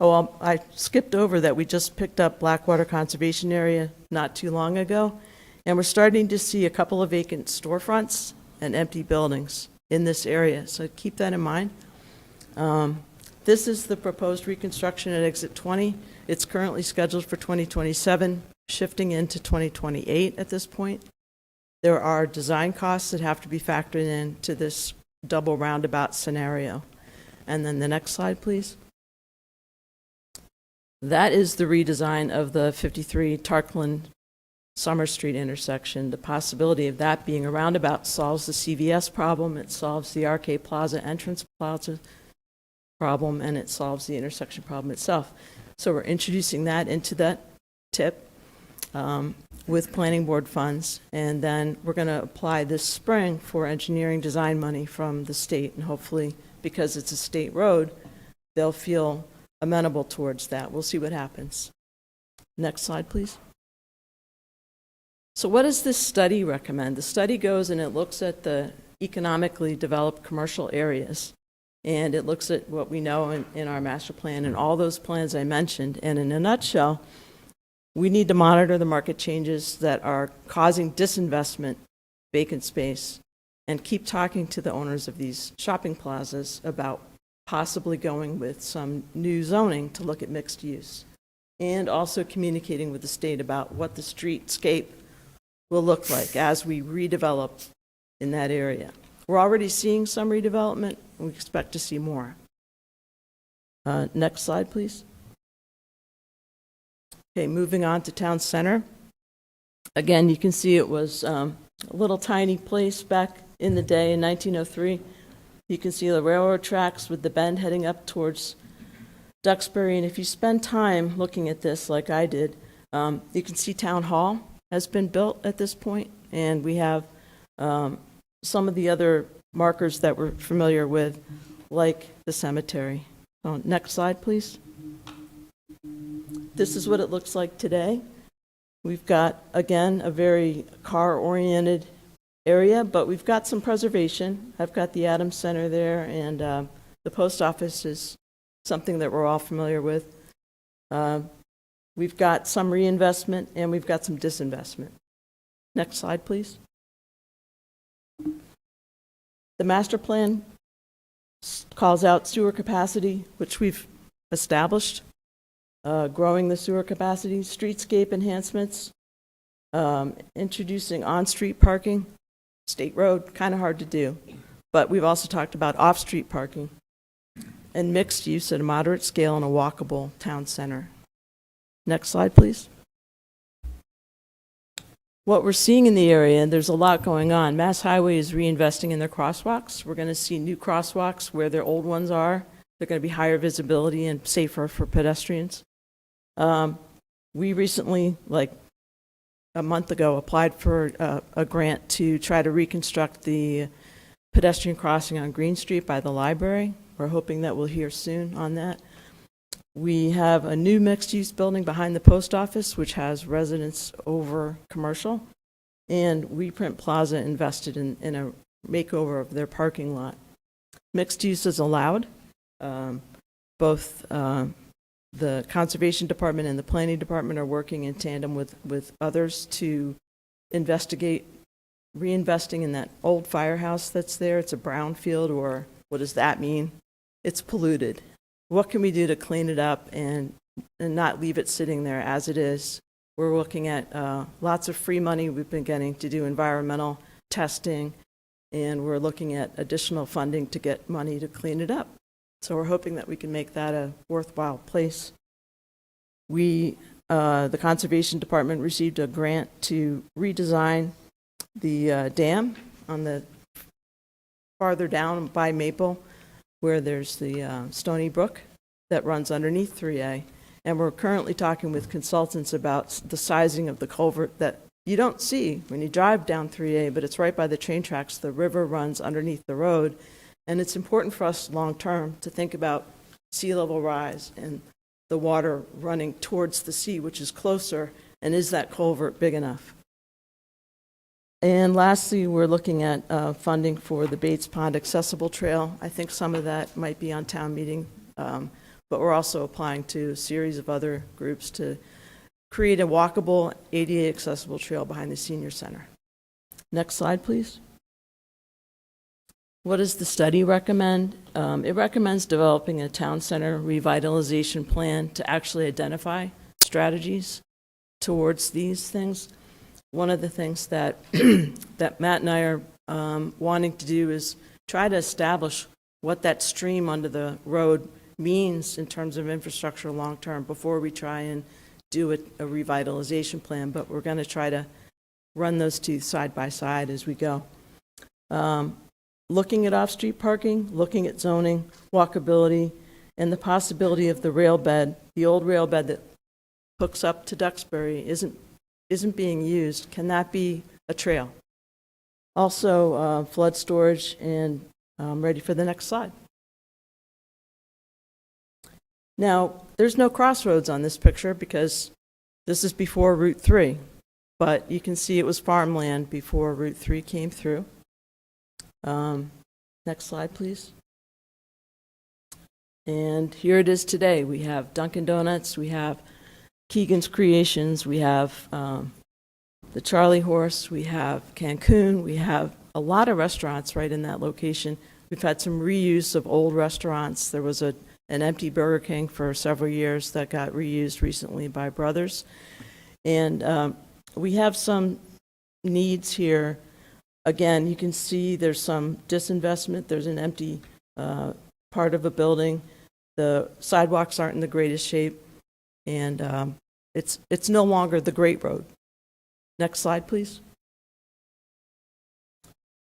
Oh, I skipped over that we just picked up Blackwater Conservation Area not too long ago, and we're starting to see a couple of vacant storefronts and empty buildings in this area, so keep that in mind. This is the proposed reconstruction at exit 20. It's currently scheduled for 2027, shifting into 2028 at this point. There are design costs that have to be factored into this double roundabout scenario. And then the next slide, please. That is the redesign of the 53 Tarkland Summer Street intersection. The possibility of that being a roundabout solves the CVS problem, it solves the RK Plaza entrance plaza problem, and it solves the intersection problem itself. So we're introducing that into that tip with planning board funds, and then we're going to apply this spring for engineering design money from the state, and hopefully, because it's a state road, they'll feel amenable towards that. We'll see what happens. Next slide, please. So what does this study recommend? The study goes and it looks at the economically developed commercial areas, and it looks at what we know in our master plan and all those plans I mentioned. And in a nutshell, we need to monitor the market changes that are causing disinvestment, vacant space, and keep talking to the owners of these shopping plazas about possibly going with some new zoning to look at mixed use, and also communicating with the state about what the streetscape will look like as we redevelop in that area. We're already seeing some redevelopment, and we expect to see more. Next slide, please. Okay, moving on to town center. Again, you can see it was a little tiny place back in the day in 1903. You can see the railroad tracks with the bend heading up towards Duxbury. And if you spend time looking at this like I did, you can see Town Hall has been built at this point, and we have some of the other markers that we're familiar with, like the cemetery. Next slide, please. This is what it looks like today. We've got, again, a very car-oriented area, but we've got some preservation. I've got the Adams Center there, and the post office is something that we're all familiar with. We've got some reinvestment, and we've got some disinvestment. Next slide, please. The master plan calls out sewer capacity, which we've established, growing the sewer capacity, streetscape enhancements, introducing on-street parking, state road, kind of hard to do, but we've also talked about off-street parking, and mixed use at a moderate scale in a walkable town center. Next slide, please. What we're seeing in the area, and there's a lot going on, Mass Highway is reinvesting in their crosswalks. We're going to see new crosswalks where their old ones are. They're going to be higher visibility and safer for pedestrians. We recently, like a month ago, applied for a grant to try to reconstruct the pedestrian crossing on Green Street by the library. We're hoping that we'll hear soon on that. We have a new mixed-use building behind the post office, which has residence over commercial, and Reprint Plaza invested in a makeover of their parking lot. Mixed use is allowed. Both the Conservation Department and the Planning Department are working in tandem with others to investigate reinvesting in that old firehouse that's there. It's a brownfield, or what does that mean? It's polluted. What can we do to clean it up and not leave it sitting there as it is? We're looking at lots of free money we've been getting to do environmental testing, and we're looking at additional funding to get money to clean it up. So we're hoping that we can make that a worthwhile place. The Conservation Department received a grant to redesign the dam on the farther down by Maple, where there's the Stony Brook that runs underneath 3A. And we're currently talking with consultants about the sizing of the culvert that you don't see when you drive down 3A, but it's right by the train tracks. The river runs underneath the road. And it's important for us long-term to think about sea level rise and the water running towards the sea, which is closer, and is that culvert big enough? And lastly, we're looking at funding for the Bates Pond Accessible Trail. I think some of that might be on town meeting, but we're also applying to a series of other groups to create a walkable, ADA accessible trail behind the senior center. Next slide, please. What does the study recommend? It recommends developing a town center revitalization plan to actually identify strategies towards these things. One of the things that that Matt and I are wanting to do is try to establish what that stream under the road means in terms of infrastructure long-term before we try and do a revitalization plan, but we're going to try to run those two side by side as we go. Looking at off-street parking, looking at zoning, walkability, and the possibility of the rail bed, the old rail bed that hooks up to Duxbury isn't being used. Can that be a trail? Also, flood storage, and I'm ready for the next slide. Now, there's no crossroads on this picture because this is before Route 3. but you can see it was farmland before Route 3 came through. Next slide, please. And here it is today. We have Dunkin' Donuts, we have Keegan's Creations, we have the Charlie Horse, we have Cancun, we have a lot of restaurants right in that location. We've had some reuse of old restaurants. There was an empty Burger King for several years that got reused recently by Brothers. And we have some needs here. Again, you can see there's some disinvestment. There's an empty part of a building. The sidewalks aren't in the greatest shape. And it's no longer the Great Road. Next slide, please.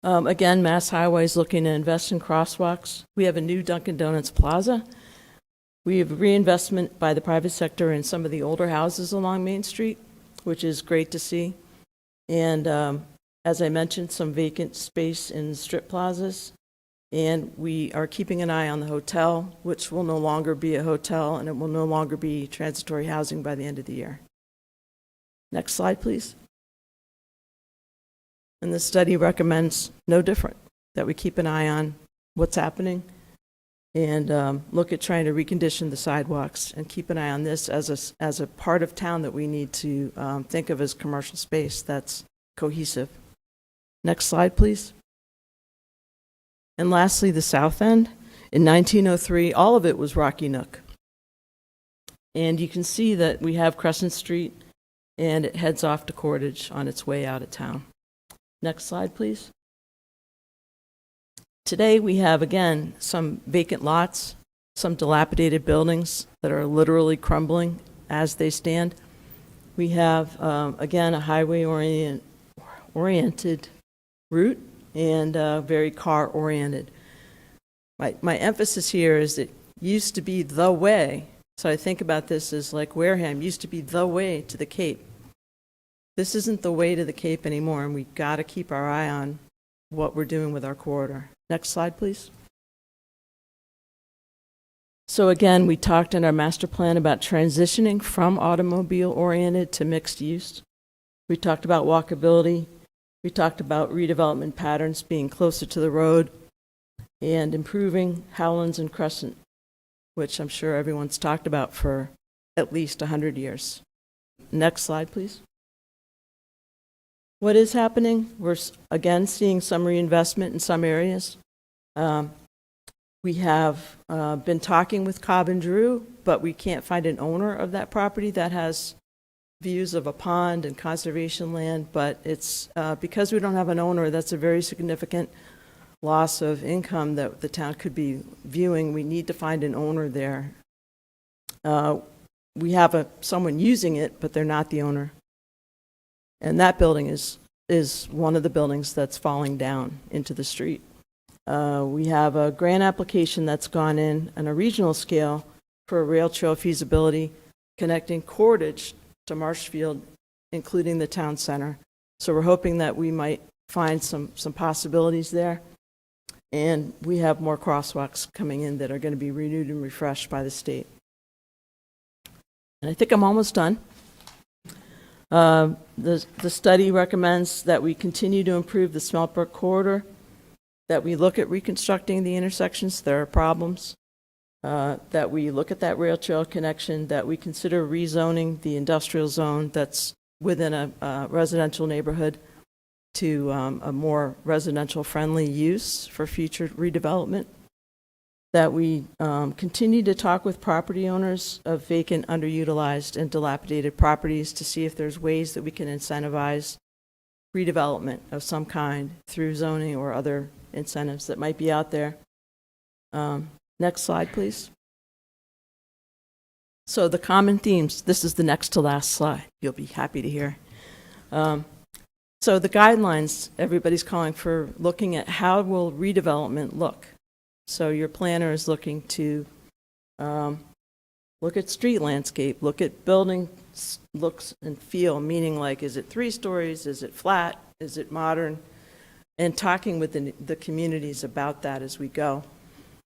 Again, Mass Highway is looking to invest in crosswalks. We have a new Dunkin' Donuts Plaza. We have reinvestment by the private sector in some of the older houses along Main Street, which is great to see. And as I mentioned, some vacant space in strip plazas. And we are keeping an eye on the hotel, which will no longer be a hotel, and it will no longer be transitory housing by the end of the year. Next slide, please. And the study recommends no different, that we keep an eye on what's happening and look at trying to recondition the sidewalks and keep an eye on this as a part of town that we need to think of as commercial space that's cohesive. Next slide, please. And lastly, the South End. In 1903, all of it was Rocky Nook. And you can see that we have Crescent Street, and it heads off to Cordage on its way out of town. Next slide, please. Today we have, again, some vacant lots, some dilapidated buildings that are literally crumbling as they stand. We have, again, a highway-oriented route and very car-oriented. My emphasis here is it used to be the way. So I think about this as like Wareham used to be the way to the Cape. This isn't the way to the Cape anymore, and we've got to keep our eye on what we're doing with our corridor. Next slide, please. So again, we talked in our master plan about transitioning from automobile-oriented to mixed use. We talked about walkability. We talked about redevelopment patterns being closer to the road and improving Howlands and Crescent, which I'm sure everyone's talked about for at least 100 years. Next slide, please. What is happening? We're again seeing some reinvestment in some areas. We have been talking with Cobb and Drew, but we can't find an owner of that property that has views of a pond and conservation land, but it's because we don't have an owner, that's a very significant loss of income that the town could be viewing. We need to find an owner there. We have someone using it, but they're not the owner. And that building is one of the buildings that's falling down into the street. We have a grant application that's gone in on a regional scale for a rail trail feasibility connecting Cordage to Marshfield, including the town center. So we're hoping that we might find some possibilities there. And we have more crosswalks coming in that are going to be renewed and refreshed by the state. And I think I'm almost done. The study recommends that we continue to improve the Smeltbrook corridor, that we look at reconstructing the intersections. There are problems. That we look at that rail trail connection, that we consider rezoning the industrial zone that's within a residential neighborhood to a more residential-friendly use for future redevelopment, that we continue to talk with property owners of vacant, underutilized, and dilapidated properties to see if there's ways that we can incentivize redevelopment of some kind through zoning or other incentives that might be out there. Next slide, please. So the common themes, this is the next to last slide, you'll be happy to hear. So the guidelines, everybody's calling for looking at how will redevelopment look. So your planner is looking to look at street landscape, look at building looks and feel, meaning like, is it 3 stories, is it flat, is it modern? And talking with the communities about that as we go.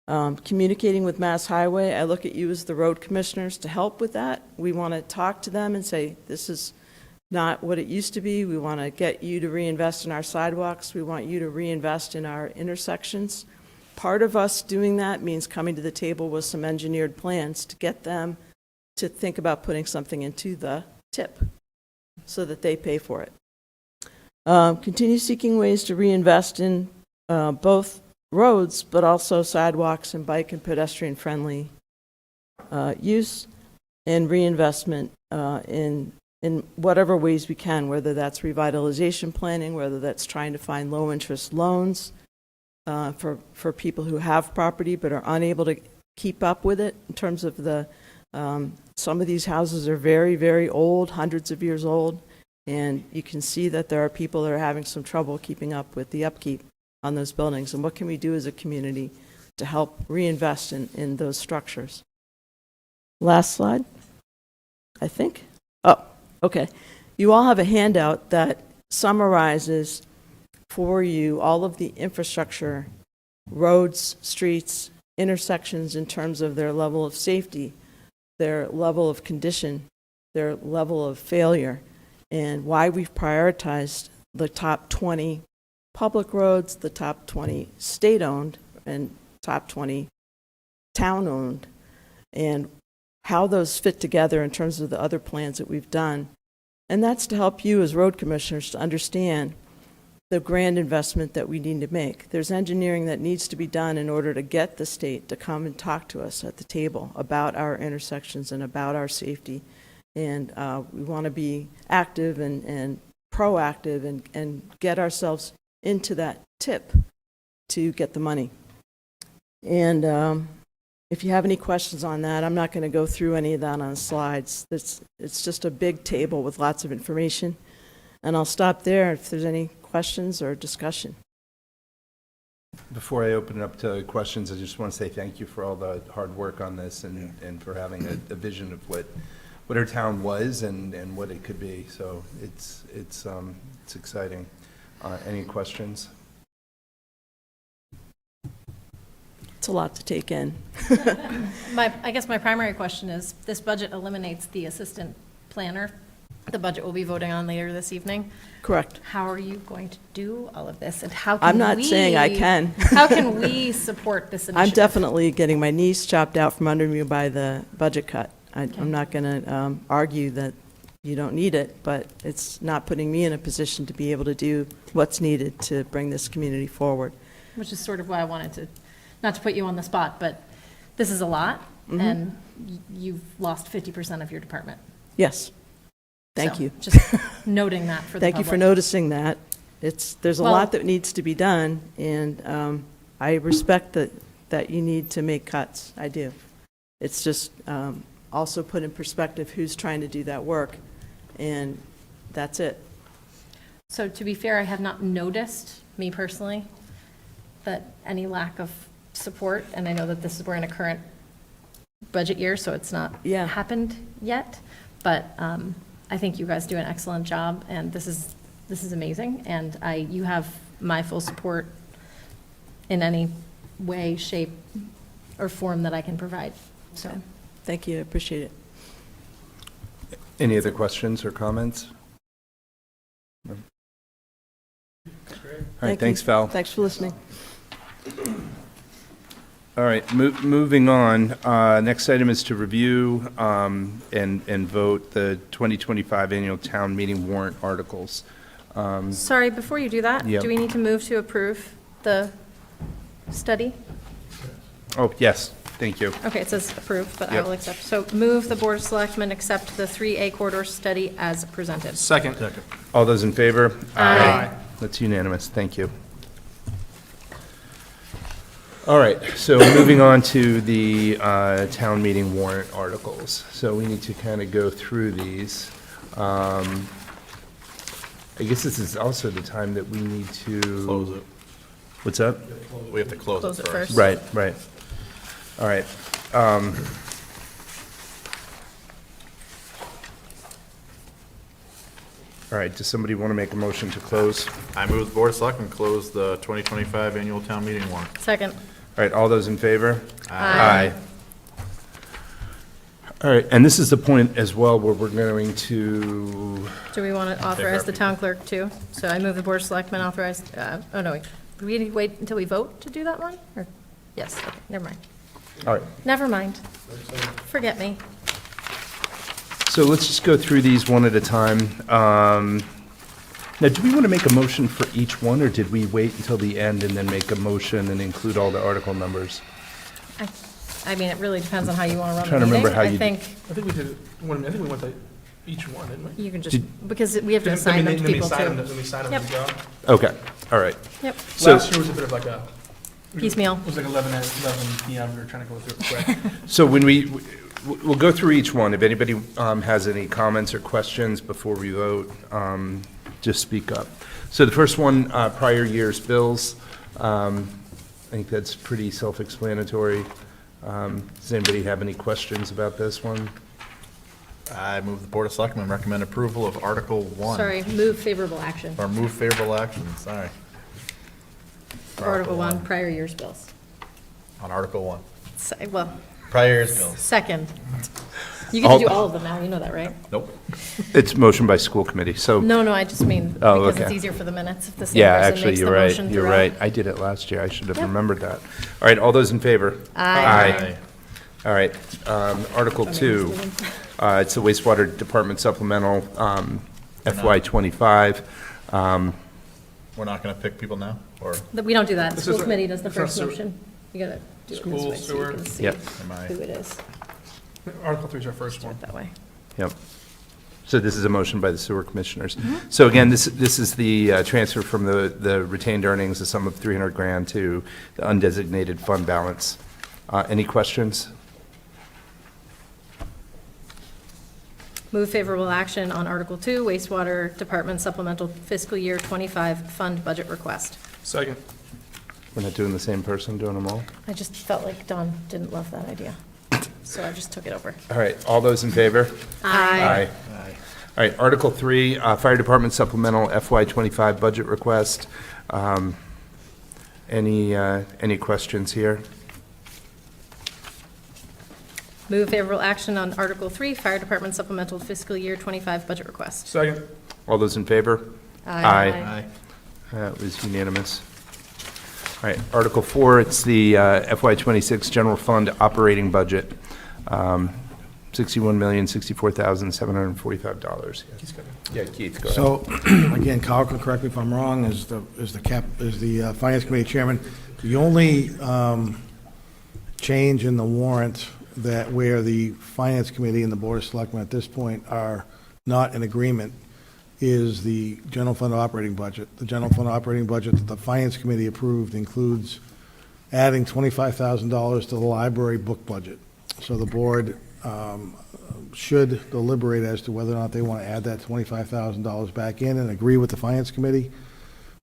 Communicating with Mass Highway, I look at you as the road commissioners to help with that. We want to talk to them and say, this is not what it used to be. We want to get you to reinvest in our sidewalks. We want you to reinvest in our intersections. Part of us doing that means coming to the table with some engineered plans to get them to think about putting something into the tip so that they pay for it. Continue seeking ways to reinvest in both roads, but also sidewalks and bike and pedestrian-friendly use, and reinvestment in whatever ways we can, whether that's revitalization planning, whether that's trying to find low-interest loans for people who have property but are unable to keep up with it in terms of the, some of these houses are very, very old, hundreds of years old, and you can see that there are people that are having some trouble keeping up with the upkeep on those buildings. And what can we do as a community to help reinvest in those structures? Last slide, I think. Oh, okay. You all have a handout that summarizes for you all of the infrastructure, roads, streets, intersections in terms of their level of safety, their level of condition, their level of failure, and why we've prioritized the top 20 public roads, the top 20 state-owned, and top 20 town-owned, and how those fit together in terms of the other plans that we've done. And that's to help you as road commissioners to understand the grand investment that we need to make. There's engineering that needs to be done in order to get the state to come and talk to us at the table about our intersections and about our safety. And we want to be active and proactive and get ourselves into that tip to get the money. And if you have any questions on that, I'm not going to go through any of that on slides. It's just a big table with lots of information. And I'll stop there if there's any questions or discussion. Before I open it up to questions, I just want to say thank you for all the hard work on this and for having a vision of what our town was and what it could be. So it's exciting. Any questions? It's a lot to take in. I guess my primary question is, this budget eliminates the assistant planner. The budget we'll be voting on later this evening. Correct. How are you going to do all of this, and how can I'm not saying I can. How can we support this initiative? I'm definitely getting my knees chopped out from under me by the budget cut. Okay. I'm not going to argue that you don't need it, but it's not putting me in a position to be able to do what's needed to bring this community forward. Which is sort of why I wanted to, not to put you on the spot, but this is a lot, and you've lost 50% of your department. Yes. Thank So, you. Just noting that for the Thank you for public. noticing that. There's a Well- lot that needs to be done, and I respect that you need to make cuts. I do. It's just also put in perspective who's trying to do that work, and that's it. So to be fair, I have not noticed, me personally, that any lack of support, and I know that we're in a current budget year, so it's not Yeah. happened yet, but I think you guys do an excellent job, and this is amazing, and you have my full support in any way, shape, or form that I can provide, so. Thank you. I appreciate it. Any other questions or comments? No? All right, Thank thanks, you. Val. Thanks for listening. All right, moving on. Next item is to review and vote the 2025 annual town meeting warrant articles. Sorry, before you do that, Yep. do we need to move to approve the study? Oh, yes, thank you. Okay, it says approve, but I Yep. will accept. So move the Board of Selectmen accept the 3A corridor study as presented. Second. All those in favor? Aye. That's unanimous, thank you. All right, so moving on to the town meeting warrant articles. So we need to kind of go through these. I guess this is also the time that we need to... Close it. What's up? We have to close Close it it first. first. Right. All right. All right, does somebody want to make a motion to close? I move the Board of Selectmen close the 2025 annual town meeting warrant. Second. All right, all those in favor? Aye. All right, and this is the point as well where we're going to, Do we want to authorize the town clerk too? So I move the Board of Selectmen authorize, oh no, wait. Do we need to wait until we vote to do that one? Or, yes, okay, never mind. all right. Never mind. Forget me. So let's just go through these one at a time. Now, do we want to make a motion for each one, or did we wait until the end and then make a motion and include all the article numbers? I mean, it really depends on how you want to run Trying the to meeting. remember how you- I think I think we did, I think we went to each one, didn't we? you can just, because we have to Then assign them to then we people sign them, too. then we sign them Yep. as we go. Okay, all right. Yep, So, Last year was a bit of like a. Piecemeal. It was like 11 PM, we were trying to go through it quick. so when we'll go through each one. If anybody has any comments or questions before we vote, just speak up. So the first one, prior year's bills. I think that's pretty self-explanatory. Does anybody have any questions about this one? I move the Board of Selectmen recommend approval of Article 1. sorry, move favorable action. Or move favorable action, sorry. Article 1, prior year's bills. On Article 1. Well, Prior year's bills. second. You get to do all of them now, you know that, right? Nope. It's motion by school committee, so. No, I just mean, Oh, because it's okay. easier for the minutes if the same Yeah, person actually, makes the you're right, motion you're throughout. right. I did it last year, I should have Yep. remembered that. All right, all those in favor? Aye. All right, Article 2, it's the wastewater department supplemental, FY '25. We're not going to pick people now, or We don't do that. This School is- committee does the it's not first sewer. motion. You gotta do it this School, way so you sewer. can see Yep. am I? who it is. Article 3 is our first one. That way. Yep. So this is a motion by the sewer commissioners. So again, this is the transfer from the retained earnings, a sum of 300 grand to the undesignated fund balance. Any questions? Move favorable action on Article 2, wastewater department supplemental fiscal year 25 fund budget request. Second. We're not doing the same person, doing them all? I just felt like Don didn't love that idea, so I just took it over. All right, all those in favor? Aye. All right, Article 3, Fire Department Supplemental FY '25 Budget Request. Any questions here? Move favorable action on Article 3, fire department supplemental fiscal year 25 budget request. Second. All those in favor? Aye. That was unanimous. All right, Article 4, it's the FY '26 General Fund Operating Budget, $61,064,745. Yeah, Keith, go ahead. So, again, Kyle can correct me if I'm wrong, as the Finance Committee Chairman, the only change in the warrant that where the Finance Committee and the Board of Selectmen at this point are not in agreement is the general fund operating budget. The general fund operating budget that the Finance Committee approved includes adding $25,000 to the library book budget. So the board should deliberate as to whether or not they want to add that $25,000 back in and agree with the Finance Committee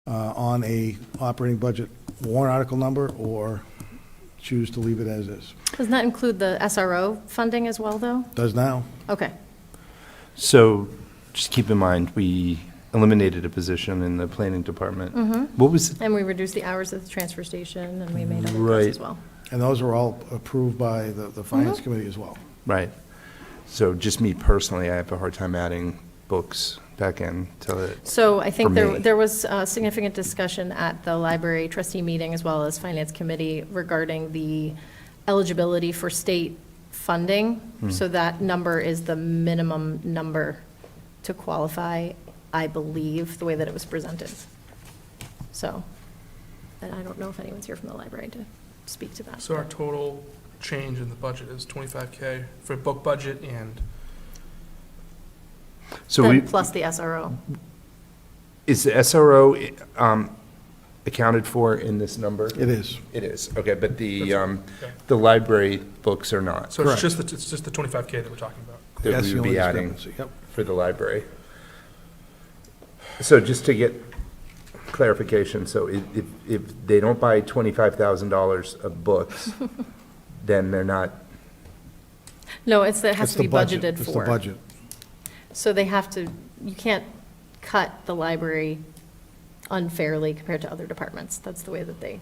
on a operating budget warrant article number, or choose to leave it as is. Doesn't that include the SRO funding as well, though? Does now. Okay. So just keep in mind, we eliminated a position in the planning department. What was, And we reduced the hours at the transfer station, and we made other Right. cuts as well. And those are all approved by the Finance Committee as well. right. So just me personally, I have a hard time adding books back in to it. So I think For there me. there was significant discussion at the library trustee meeting as well as Finance Committee regarding the eligibility for state funding. So that number is the minimum number to qualify, I believe, the way that it was presented. So, and I don't know if anyone's here from the library to speak to that. So our total change in the budget is 25K for book budget and So Then we, plus the SRO. is the SRO accounted for in this number? It is. It is, okay, but okay. the library books are not, So Correct. it's just the 25K that we're talking about. that That's we the would only be adding discrepancy. Yep. for the library. So just to get clarification, so if they don't buy $25,000 of books, then they're not, No, it has It's to be the budget. budgeted It's the for. budget. So they have to, you can't cut the library unfairly compared to other departments. That's the way that they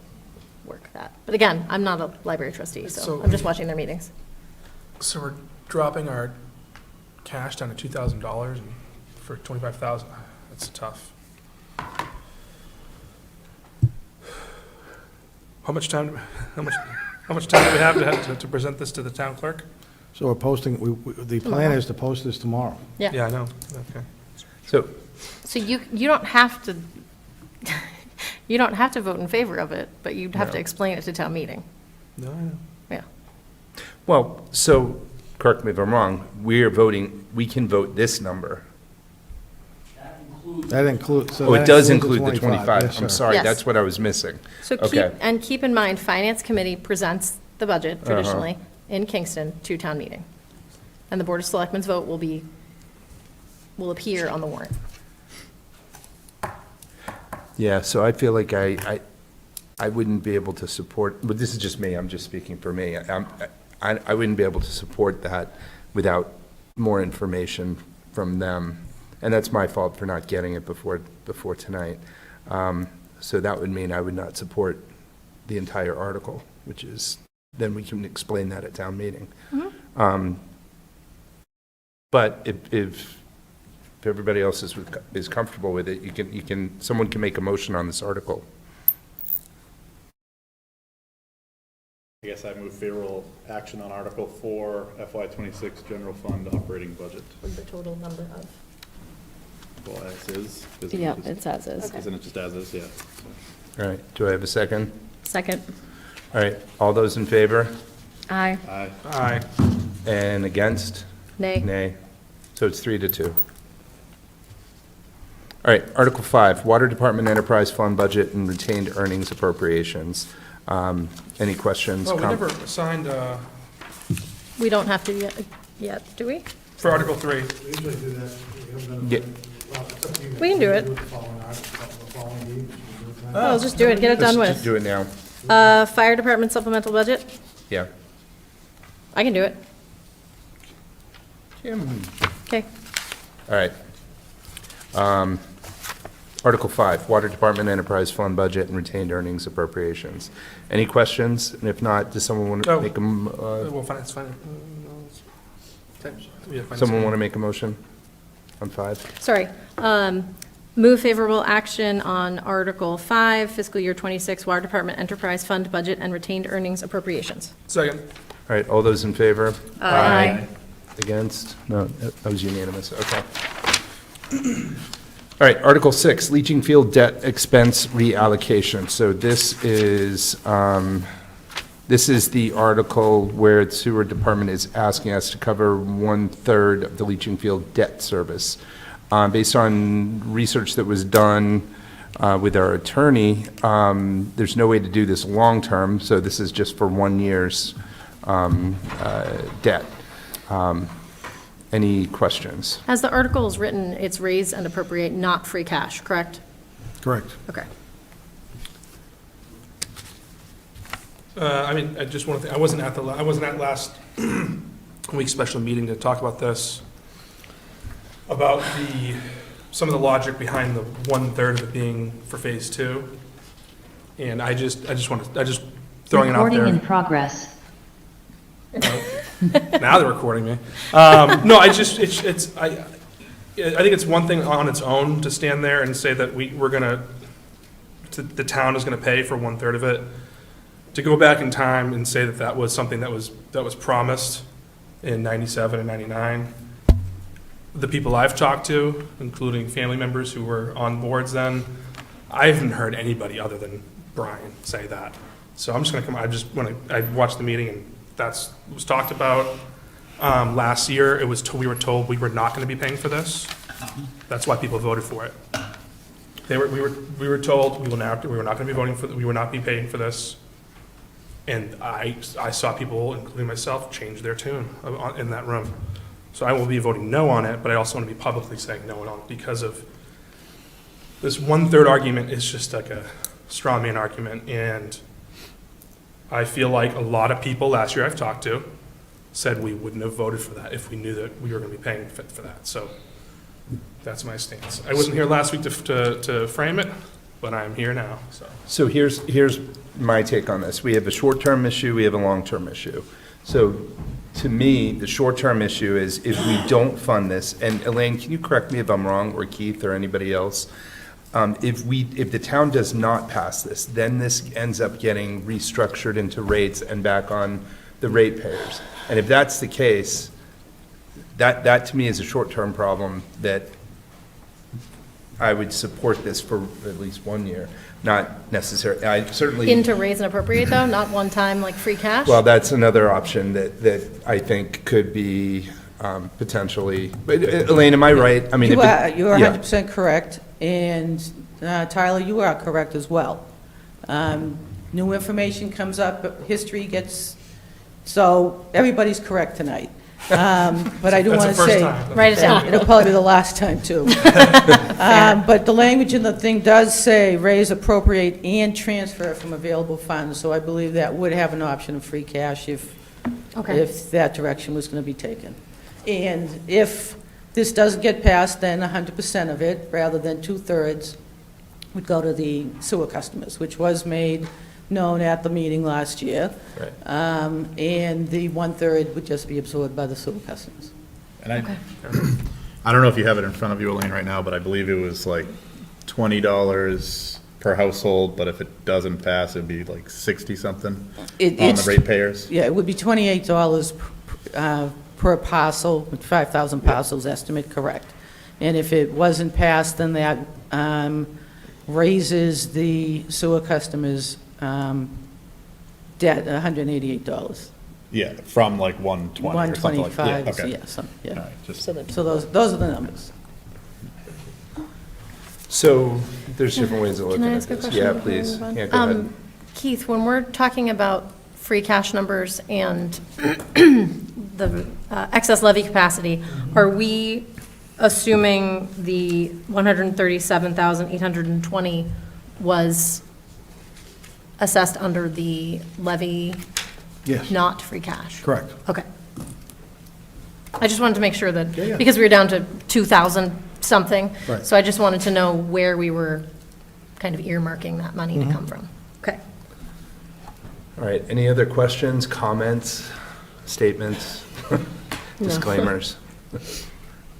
work that. But again, I'm not a library trustee, so So- I'm just watching their meetings. So we're dropping our cash down to $2,000 for 25,000, that's tough. How much time do we have to present this to the town clerk? So we're posting, the plan is to post this tomorrow. Yeah, I know, okay. So, So you don't have to, you don't have to vote in favor of it, but you'd have to No. explain it to town meeting. No, I know. Yeah. well, so, correct me if I'm wrong, we're voting, we can vote this number. That includes. Oh, it does include the 25. Yes, I'm sir. sorry, Yes. that's what I was missing. So Okay. keep in mind, Finance Committee presents the budget Uh-huh. traditionally in Kingston to town meeting. And the Board of Selectmen's vote will appear on the warrant. Yeah, so I feel like I wouldn't be able to support, but this is just me, I'm just speaking for me. I wouldn't be able to support that without more information from them. And that's my fault for not getting it before tonight. So that would mean I would not support the entire article, which is, then we can explain that at town meeting. But if everybody else is comfortable with it, someone can make a motion on this article. I guess I move favorable action on Article 4, FY '26 General Fund Operating Budget. With the total number of. Well, as is. Isn't Yeah, it just- it's as is. Isn't it just as is, yeah. All right, do I have a second? Second. All right, all those in favor? Aye. Aye. Aye. And against? Nay. Nay. So it's 3-2. All right, Article 5, Water Department Enterprise Fund Budget and Retained Earnings Appropriations. Any questions? Well, we never assigned, We don't have to yet, do we? for Article 3. We usually do that. We haven't done Yeah. it. Well, it's up to you guys. We can do it. The following article, the following meeting, we can do it tonight. Well, just do it, get it done Let's just with. do it now. Fire Department supplemental budget, Yeah. I can do it. Okay. All right. Article 5, Water Department Enterprise Fund Budget and Retained Earnings Appropriations. Any questions? And if not, does someone want to Oh. make Well, finance. someone want to make a motion on 5? Sorry. Move favorable action on Article 5, fiscal year 26, Water Department Enterprise Fund Budget and Retained Earnings Appropriations. Second. All right, all those in favor? Aye. Against? No, that was unanimous, okay. All right, Article 6, leaching field debt expense reallocation. So this is the article where the sewer department is asking us to cover 1/3 of the leaching field debt service. Based on research that was done with our attorney, there's no way to do this long-term, so this is just for 1 year's debt. Any questions? As the article is written, it's raise and appropriate, not free cash, correct? Correct. Okay. I mean, I just want to, I wasn't at last week's special meeting to talk about this, about some of the logic behind the 1/3 of it being for phase 2. And I just throwing it out there. Recording in progress. Now they're recording me. No, I think it's one thing on its own to stand there and say that the town is gonna pay for 1/3 of it. To go back in time and say that that was something that was promised in 97 and 99. The people I've talked to, including family members who were on boards then, I haven't heard anybody other than Brian say that. So I'm just gonna when I watched the meeting and that's what was talked about. Last year, we were told we were not gonna be paying for this. That's why people voted for it. We were told we were not gonna be voting for, we would not be paying for this. And I saw people, including myself, change their tune in that room. So I will be voting no on it, but I also want to be publicly saying no on it because of this 1/3 argument is just like a straw man argument. And I feel like a lot of people last year I've talked to said we wouldn't have voted for that if we knew that we were going to be paying for that. So that's my stance. I wasn't here last week to frame it, but I'm here now, so. So here's my take on this. We have a short-term issue, we have a long-term issue. So To me, the short-term issue is if we don't fund this, and Elaine, can you correct me if I'm wrong, or Keith, or anybody else? If the town does not pass this, then this ends up getting restructured into rates and back on the ratepayers. And if that's the case, that to me is a short-term problem that I would support this for at least 1 year, not necessarily, I certainly. In to raise and appropriate, though, not one time, like free cash? Well, that's another option that I think could be potentially, but Elaine, am I right? I mean, You if it- are, you are yeah. 100% correct, and Tyler, you are correct as well. New information comes up, history gets, so everybody's correct tonight. But I do That's want the to first say. time. Write it down. It'll probably be the last time, too. But the language in the thing does say raise, appropriate, and transfer from available funds, so I believe that would have an option of free cash if that direction was going to be taken. And if this doesn't get passed, then 100% of it, rather than 2/3, would go to the sewer customers, which was made known at the meeting last year. Right. And the 1/3 would just be absorbed by the sewer customers. And I don't know if you have it in front of you, Elaine, right now, but I believe it was like $20 per household, but if it doesn't pass, it'd be like 60-something on the It's- ratepayers. Yeah, it would be $28 per parcel, with 5,000 parcels estimate, correct. And if it wasn't passed, then that raises the sewer customers' debt $188. Yeah, from like 120 or something like that. 125, Okay. yeah, All yeah. right, just- So those are the numbers. So there's different ways of looking Can I at ask a this. question? Yeah, before we please. move on? Yeah, go ahead. Keith, when we're talking about free cash numbers and the excess levy capacity, are we assuming the 137,820 was assessed under the levy, Yes, not free cash? correct. Okay. I just wanted to make sure that, yeah. because we were down to 2,000 something. Right. So I just wanted to know where we were kind of earmarking that money to come from. Okay. All right, any other questions, comments, statements, disclaimers?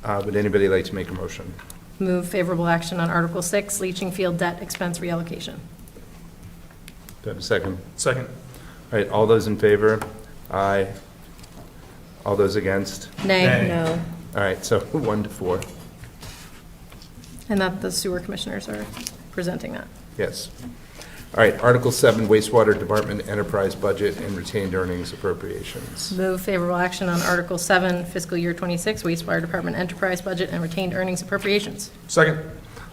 Would anybody like to make a motion? Move favorable action on Article 6, leaching field debt expense reallocation. Do I have a second? Second. All right, all those in favor? Aye. All those against? Nay. No. All right, so 1 to 4, And that the sewer commissioners are presenting that. yes. All right, Article 7, wastewater department enterprise budget and retained earnings appropriations. Move favorable action on Article 7, fiscal year 26, wastewater department enterprise budget and retained earnings appropriations. Second.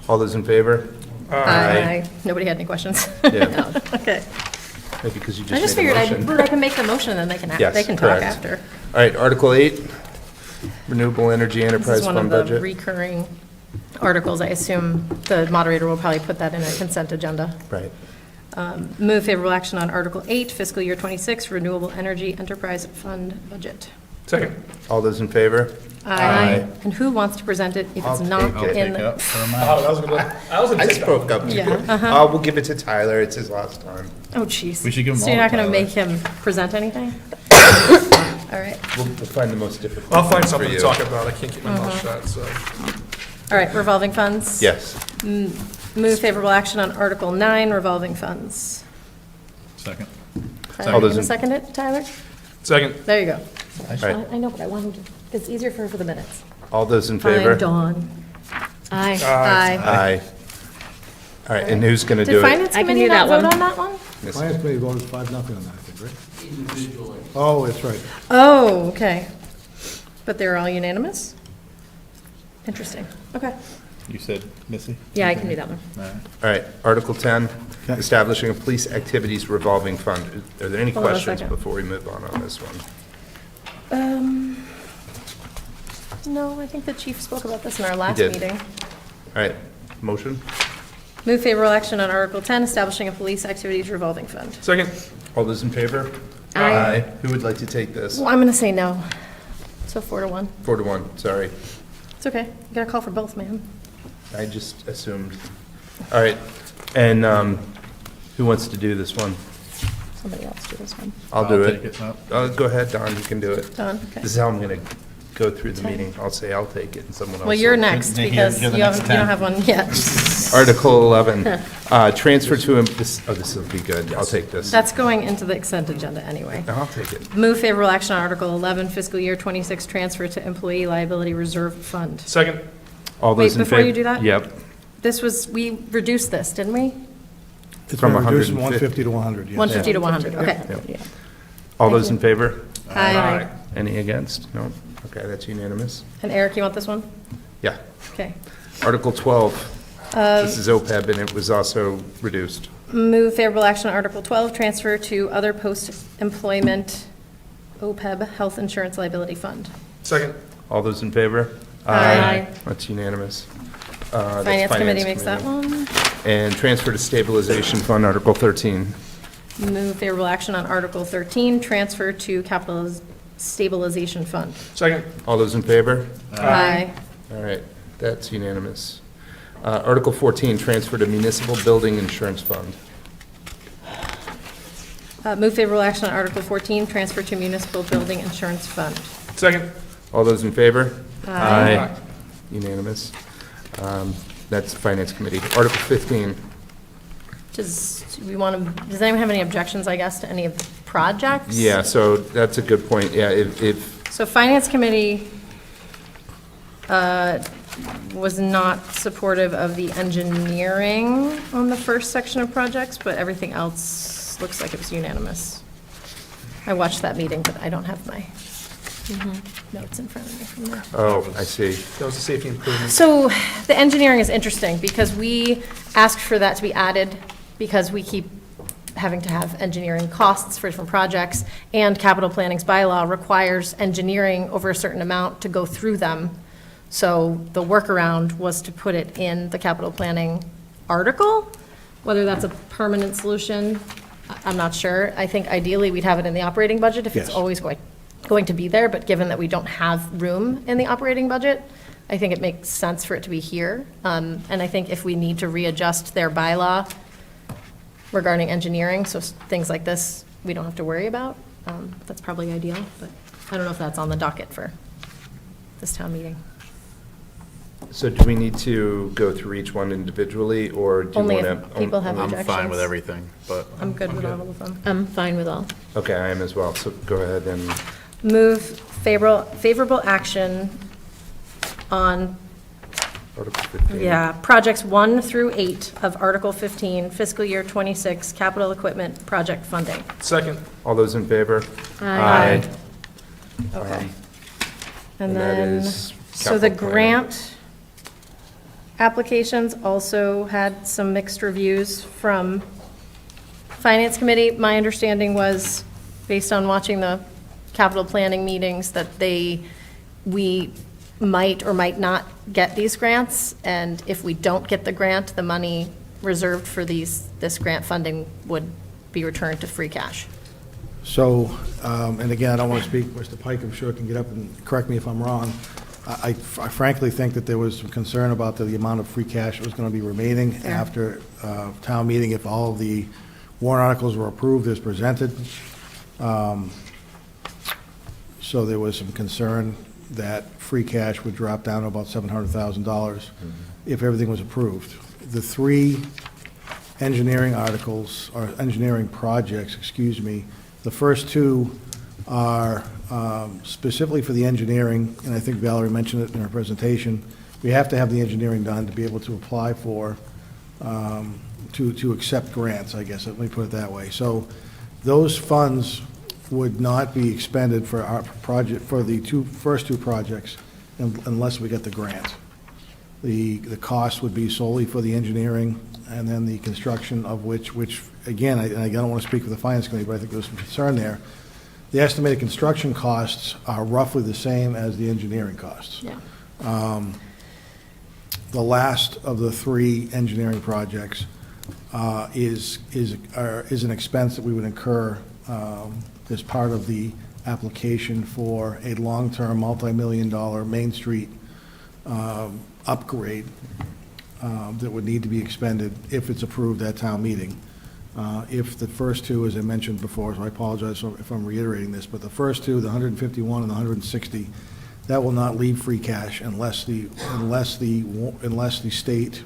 All those in favor? Aye. Nobody had any questions? Yeah. No. Okay. Maybe because you I just just made figured a motion. I can make the motion and then they can, Yes, they can talk correct. after. All right, Article 8, renewable energy This enterprise is one of fund the budget. recurring articles. I assume the moderator will probably put that in a consent agenda. Right. Move favorable action on Article 8, fiscal year 26, renewable energy enterprise fund budget. Second. All those in favor? Aye. And who wants to present it if I'll it's not take it. in? Take up for a Oh, minute. that was a good one. I was gonna I take that. spoke up. Yeah, We'll give it to Tyler, it's his last time. Oh, jeez. We should give him So you're all not to going to Tyler. make him present anything? All right. We'll find the most difficult. I'll find one for something to you. talk about. I can't keep my mouth shut, so. All right, revolving funds? Yes. Move favorable action on Article 9, revolving funds. Second. Tyler, All you those gonna in- second it, Tyler? Second. There you go. All right, I know, but I wanted to, it's easier for the minutes. all those in Fine, favor? Dawn. Aye. Aye. Aye. All right, and who's going to Did do it? Finance I can Committee do not that vote one. on that one? Finance committee voted 5-0 on that, I think, right? Individually. Oh, that's right. Oh, okay. But they're all unanimous? Interesting. Okay. You said Missy? Yeah, I can do that one. All right. All right, Article 10, Okay. establishing a police activities revolving fund. Are there any Hold on a questions second. before we move on this one? No, I think the chief spoke about this in our last did. meeting. All right, motion? Move favorable action on Article 10, establishing a police activities revolving fund. Second. All those in favor? Aye. Who would like to take this? Well, I'm going to say no. So 4-1. 4 to 1, sorry. It's okay. You got to call for both, man. I just assumed. All right, and who wants to do this one? somebody else do this one. I'll do take it. no. Go ahead, Don, you can do it. Don, okay. This is how I'm going to go through the meeting. I'll say I'll take it, and someone else Well, you're will. next, You're- because you're the you next don't have one yet. Article 11, transfer to, this will be good. I'll take this. That's going into the consent agenda anyway. I'll take it. Move favorable action on Article 11, fiscal year 26, transfer to employee liability reserve fund. Second. All Wait, those in before favor? you do that? Yep. This was, we reduced this, didn't we? It's From been reduced from 150 150 to 100, yes. 150 to 100, okay. All those in favor? Aye. Any against? No? Okay, that's unanimous. And Eric, you want this one? Yeah. Okay. Article 12, this is OPEB, and it was also reduced. Move favorable action on Article 12, transfer to other post-employment OPEB, health insurance liability fund. Second. All those in favor? Aye. That's unanimous. That's Finance Committee makes that Committee. one. And transfer to stabilization fund, Article 13. Move favorable action on Article 13, transfer to capital stabilization fund. Second. All those in favor? Aye. All right, that's unanimous. Article 14, transfer to municipal building insurance fund. Move favorable action on Article 14, transfer to municipal building insurance fund. Second. All those in favor? Aye. Unanimous. That's Finance Committee. Article 15, Does anyone have any objections, I guess, to any of the projects? yeah, so that's a good point. Yeah, if So Finance Committee was not supportive of the engineering on the first section of projects, but everything else looks like it was unanimous. I watched that meeting, but I don't have my notes in front of me from there. oh, I see. That was a safety improvement. So the engineering is interesting because we asked for that to be added because we keep having to have engineering costs for different projects, and capital planning's bylaw requires engineering over a certain amount to go through them. So the workaround was to put it in the capital planning article. Whether that's a permanent solution, I'm not sure. I think ideally we'd have it in the operating budget if it's Yes. always going to be there, but given that we don't have room in the operating budget, I think it makes sense for it to be here. And I think if we need to readjust their bylaw regarding engineering, so things like this, we don't have to worry about, that's probably ideal, but I don't know if that's on the docket for this town meeting. So do we need to go through each one individually, or do you Only want if to? people have I'm objections. fine with everything, but I'm good with all of them. I'm fine with all. Okay, I am as well, so go ahead and, Move favorable action on, Article 15. yeah, projects 1 through 8 of Article 15, fiscal year 26, capital equipment project funding. Second. All those in favor? Aye. Okay. And And that then, is so the capital planning. grant applications also had some mixed reviews from Finance Committee. My understanding was, based on watching the capital planning meetings, that we might or might not get these grants, and if we don't get the grant, the money reserved for this grant funding would be returned to free cash. So, and again, I don't want to speak, Mr. Pike, I'm sure can get up and correct me if I'm wrong. I frankly think that there was some concern about the amount of free cash that was going to be remaining after town meeting if all of the warrant articles were approved as presented. So there was some concern that free cash would drop down to about $700,000 if everything was approved. The three engineering articles, or engineering projects, excuse me, the first two are specifically for the engineering, and I think Valerie mentioned it in her presentation. We have to have the engineering done to be able to apply for, to accept grants, I guess, let me put it that way. So those funds would not be expended for our project, for the first two projects unless we get the grant. The cost would be solely for the engineering, and then the construction of which again, I don't want to speak for the Finance Committee, but I think there was some concern there. The estimated construction costs are roughly the same as the engineering costs. Yeah. The last of the three engineering projects is an expense that we would incur as part of the application for a long-term, multi-million-dollar Main Street upgrade that would need to be expended if it's approved at town meeting. If the first two, as I mentioned before, so I apologize if I'm reiterating this, but the first two, the 151 and the 160, that will not leave free cash unless the state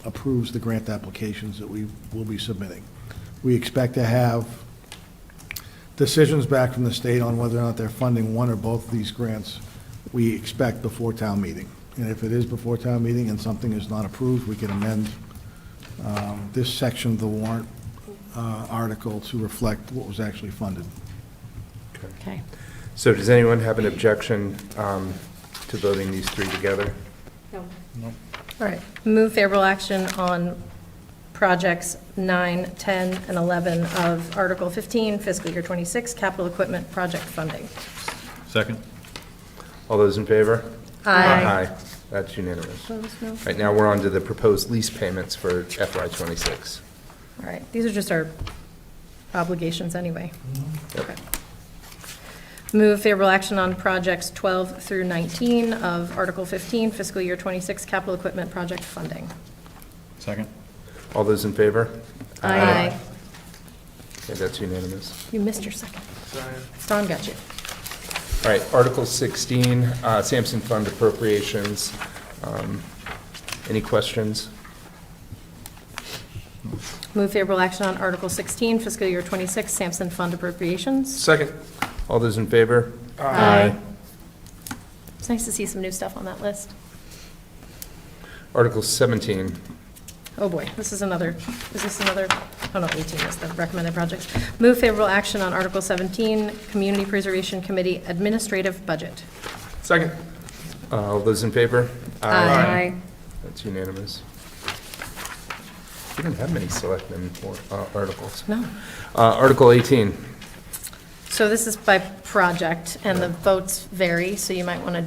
approves the grant applications that we will be submitting. We expect to have decisions back from the state on whether or not they're funding one or both of these grants, we expect before town meeting. And if it is before town meeting and something is not approved, we can amend this section of the warrant article to reflect what was actually funded. Okay. So does anyone have an objection to voting these three together? No. All right. Move favorable action on projects 9, 10, and 11 of Article 15, fiscal year 26, capital equipment project funding. Second? All those in favor? Aye. Aye. That's unanimous. Opposed, no? Right, now we're on to the proposed lease payments for FY '26. All right. These are just our obligations anyway. Yep. Okay. Move favorable action on projects 12 through 19 of Article 15, fiscal year 26, capital equipment project funding. Second? All those in favor? Aye. Okay, that's unanimous. You missed your second. Sorry. Don got you. All right, Article 16, Sampson Fund appropriations. Any questions? Move favorable action on Article 16, fiscal year 26, Sampson Fund appropriations. Second. All those in favor? Aye. It's nice to see some new stuff on that list. Article 17, Oh, boy, is this another, oh, no, 18 is the recommended projects. Move favorable action on Article 17, Community Preservation Committee Administrative Budget. Second. all those in favor? Aye. That's unanimous. We don't have many selectmen articles. No. Article 18, So this is by project, and the votes vary, so you might want to,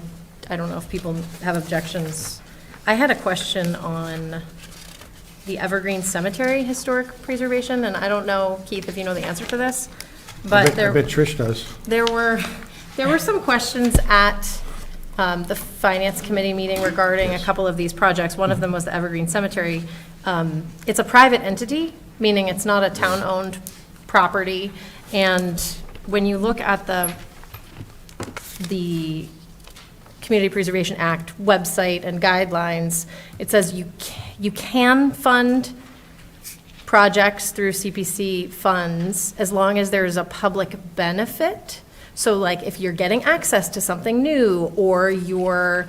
I don't know if people have objections. I had a question on the Evergreen Cemetery Historic Preservation, and I don't know, Keith, if you know the answer to this, but I bet Trish does. there were some questions at the Finance Committee meeting regarding a couple of these projects. One of them was the Evergreen Cemetery. It's a private entity, meaning it's not a town-owned property, and when you look at the Community Preservation Act website and guidelines, it says you can fund projects through CPC funds as long as there's a public benefit. So like if you're getting access to something new, or you're,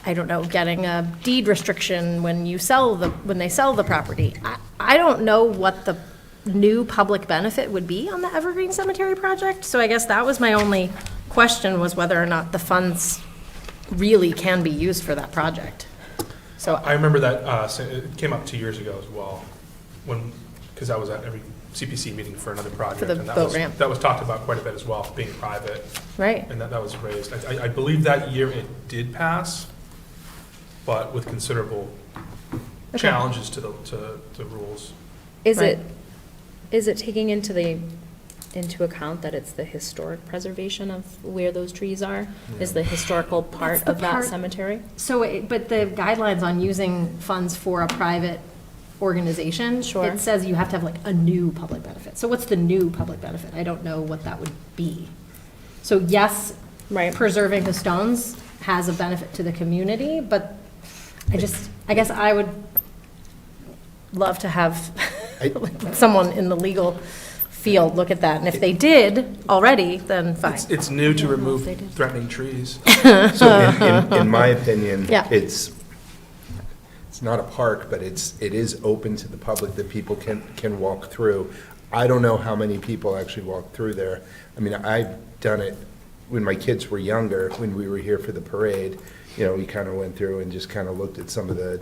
I don't know, getting a deed restriction when they sell the property. I don't know what the new public benefit would be on the Evergreen Cemetery project. So I guess that was my only question, was whether or not the funds really can be used for that project. So I remember that, it came up 2 years ago as well, because I was at every CPC meeting for another project. For the and boat ramp. That was talked about quite a bit as well, being private, right. and that was raised. I believe that year it did pass, but with considerable Okay. challenges to the rules. Is Right. it taking into account that it's the historic preservation of where those trees are? Is the historical part That's the of that part- cemetery? So, but the guidelines on using funds for a private organization, Sure. it says you have to have like a new public benefit. So what's the new public benefit? I don't know what that would be. So yes, Right. preserving the stones has a benefit to the community, but I guess I would love to have someone in the legal field look at that. And if they did already, then fine. It's new to I don't know remove if they did. threatening trees. so in my opinion, Yeah. it's not a park, but it is open to the public that people can walk through. I don't know how many people actually walk through there. I mean, I've done it when my kids were younger, when we were here for the parade. You know, we kind of went through and just kind of looked at some of the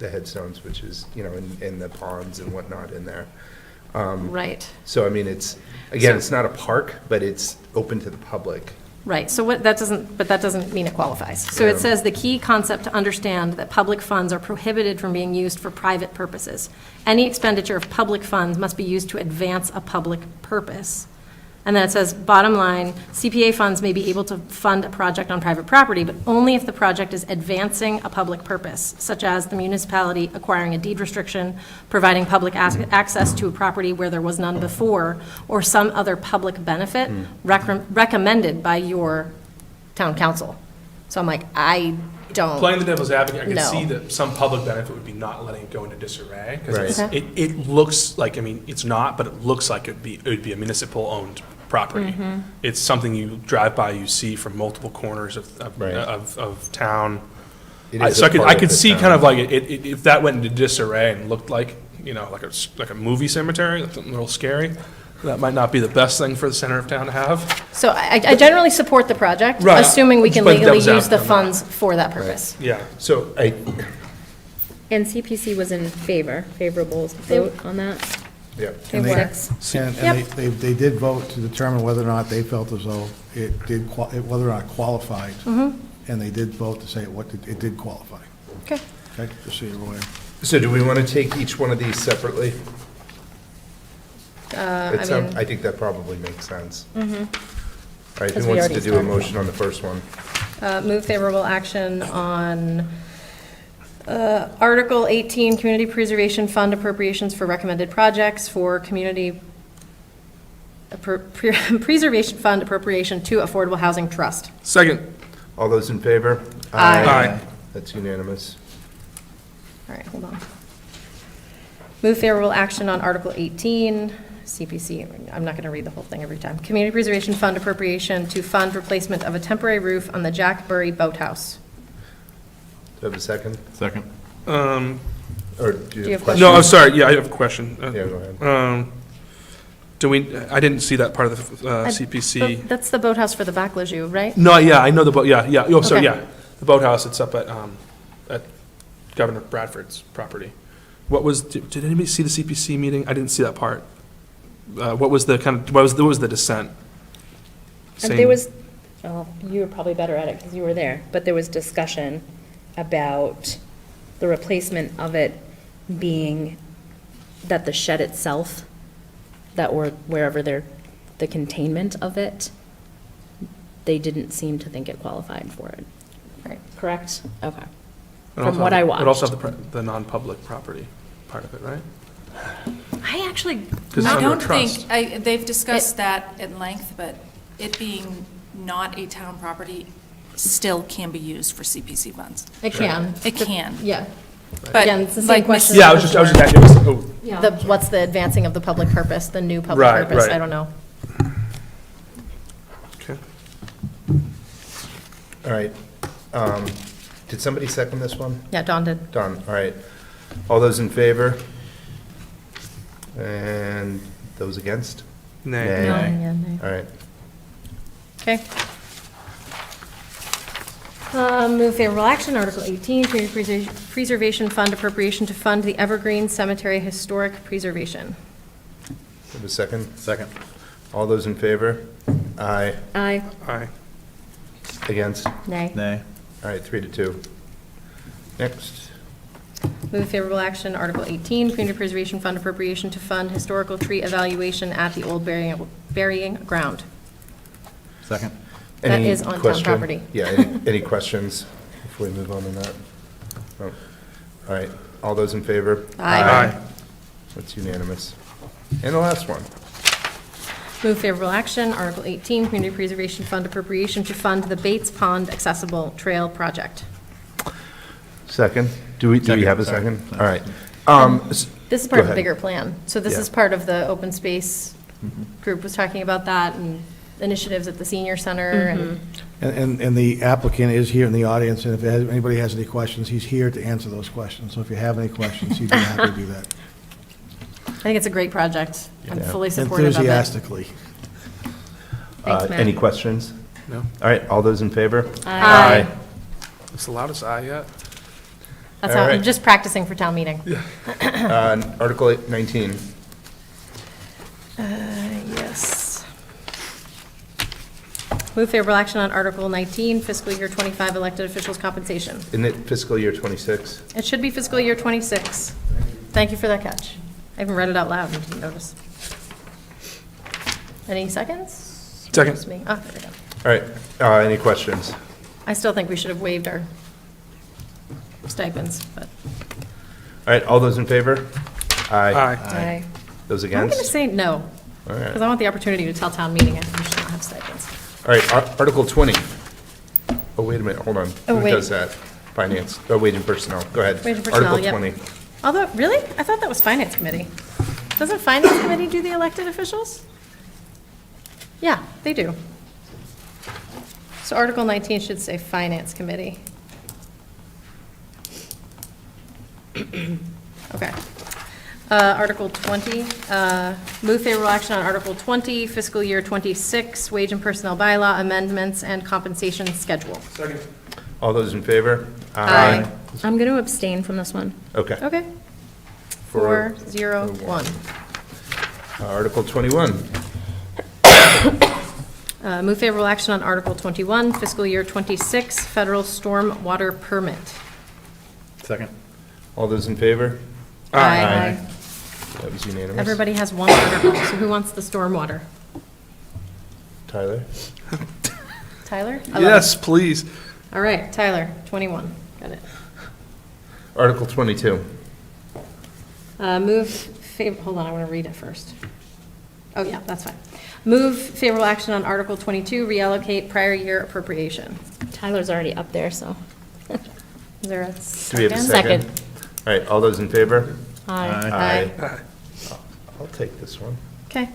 headstones, which is, you know, in the ponds and whatnot in there. Right. So, I mean, it's not a park, but it's open to the public. Right, so that doesn't mean it qualifies. So Yeah. it says the key concept to understand that public funds are prohibited from being used for private purposes. Any expenditure of public funds must be used to advance a public purpose. And then it says, bottom line, CPA funds may be able to fund a project on private property, but only if the project is advancing a public purpose, such as the municipality acquiring a deed restriction, providing public access to a property where there was none before, or some other public benefit recommended by your town council. So I'm like, I don't. Playing the devil's advocate, I can No. see that some public benefit would be not letting it go into disarray. Right. Because Okay. it looks like, I mean, it's not, but it looks like it would be a municipal-owned property. Mm-hmm. It's something you drive by, you see from multiple corners of Right. town. It is So a part I of could the see town. kind of like, if that went into disarray and looked like, like a movie cemetery, like something a little scary, that might not be the best thing for the center of town to have. So I generally support the project, Right. assuming we can But legally devil's use the advocate on that. funds for that purpose. Yeah. So And CPC was in favorable vote on that? yeah. It And they- works. And they did vote to determine whether or not they felt as though it did, whether or not it qualified. And they did vote to say it did qualify. Okay. Okay, just so you're aware. So do we want to take each one of these separately? I think that probably makes sense. All right, Because who we wants to already do a started. motion on the first one? Move favorable action on Article 18, Community Preservation Fund appropriations for recommended projects for community preservation fund appropriation to Affordable Housing Trust. Second. All those in favor? Aye. That's unanimous. All right, hold on. Move favorable action on Article 18, CPC, I'm not going to read the whole thing every time. Community Preservation Fund appropriation to fund replacement of a temporary roof on the Jack Burry Boathouse. Do I have a second? Second. Or do you you have have questions? No, I'm sorry, yeah, I have a question. Yeah, go ahead. I didn't see that part of the CPC. That's the boathouse for the Backlajoux, right? No, yeah, I know the boat, yeah, oh, so, Okay. yeah, the boathouse, it's up at Governor Bradford's property. Did anybody see the CPC meeting? I didn't see that part. What was the dissent? And there was, well, you were probably better at it because you were there, but there was discussion about the replacement of it being that the shed itself, wherever the containment of it, they didn't seem to think it qualified for it. Right. Correct? Okay. It From also what have- I watched. It also have the non-public property part of it, right? I actually, 'Cause it's I under a don't trust. think, they've discussed that at length, but it being not a town property still can be used for CPC funds. it can. It can. Yeah. But Again, it's the same like question. Yeah, I was just asking, What's the advancing of the public purpose, the new public Right, purpose? right. I don't know. okay. All right. Did somebody second this one? Yeah, Dawn did. Done, all right. All those in favor? And those against? Nay. Nay. No, yeah, no. All right. Okay. Move favorable action, Article 18, Community Preservation Fund appropriation to fund the Evergreen Cemetery Historic Preservation. Have a second? Second. All those in favor? Aye. Aye. Aye. Against? Nay. Nay. All right, 3-2. Next. Move favorable action, Article 18, Community Preservation Fund appropriation to fund historical tree evaluation at the old burying ground. Second. That Any is on town question? property. Yeah, any questions before we move on to that? Oh. All right, all those in favor? Aye. That's unanimous. And the last one. Move favorable action, Article 18, Community Preservation Fund appropriation to fund the Bates Pond Accessible Trail Project. Second. Do we have a Sorry. second? All right. This is Go part of a ahead. bigger plan. So this Yeah. is part of the open space group was talking about that and initiatives at the senior center and, And the applicant is here in the audience, and if anybody has any questions, he's here to answer those questions. So if you have any questions, he'd be happy to do that. I think it's a great project. I'm Yeah. fully supportive of it. Enthusiastically. Thanks, Matt. Any questions? No? All right, all those in favor? Aye. It's the loudest aye yet. That's All how, I'm right. just practicing for town meeting. Article 19. Yes. Move favorable action on Article 19, fiscal year 25 elected officials compensation. Isn't it fiscal year 26? It should be fiscal year 26. Thank you for that catch. I even read it out loud and didn't notice. Any seconds? Second. Just me. Ah, there we go. All right, any questions? I still think we should have waived our stipends, but All right, all those in favor? Aye. Aye. Those I'm going to against? say no, All right. because I want the opportunity to tell town meeting I think we should not have stipends. All right, Article 20. Oh, wait a minute, hold on. Oh, Who wait. does that? Finance, wage and personnel, go ahead. Wage and personnel, Article yep. 20. Although, really? I thought that was Finance Committee. Doesn't Finance Committee do the elected officials? Yeah, they do. So Article 19 should say Finance Committee. Okay. Article 20, move favorable action on Article 20, fiscal year 26, wage and personnel bylaw amendments and compensation schedule. Second. All those in favor? Aye. I'm going to abstain from this one. Okay. Okay. Four, 4-0-1. Article 21. Move favorable action on Article 21, fiscal year 26, federal storm water permit. Second. All those in favor? Aye. That was unanimous. Everybody has one article, so who wants the storm water? Tyler? Tyler? I love Yes, it. please. All right, Tyler, 21. Got it. Article 22. Hold on, I want to read it first. Oh, yeah, that's fine. Move favorable action on Article 22, reallocate prior year appropriation. Tyler's already up there, so. Is there a Do we second? have a second? Second. All right, all those in favor? Aye. Aye. I'll take this one. Okay.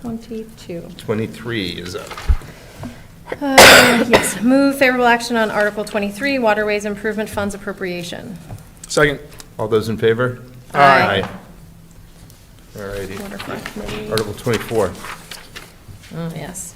22. 23 is up. Yes, move favorable action on Article 23, waterways improvement funds appropriation. Second. All those in favor? Aye. All righty. Waterfront committee. Article 24. Oh, yes.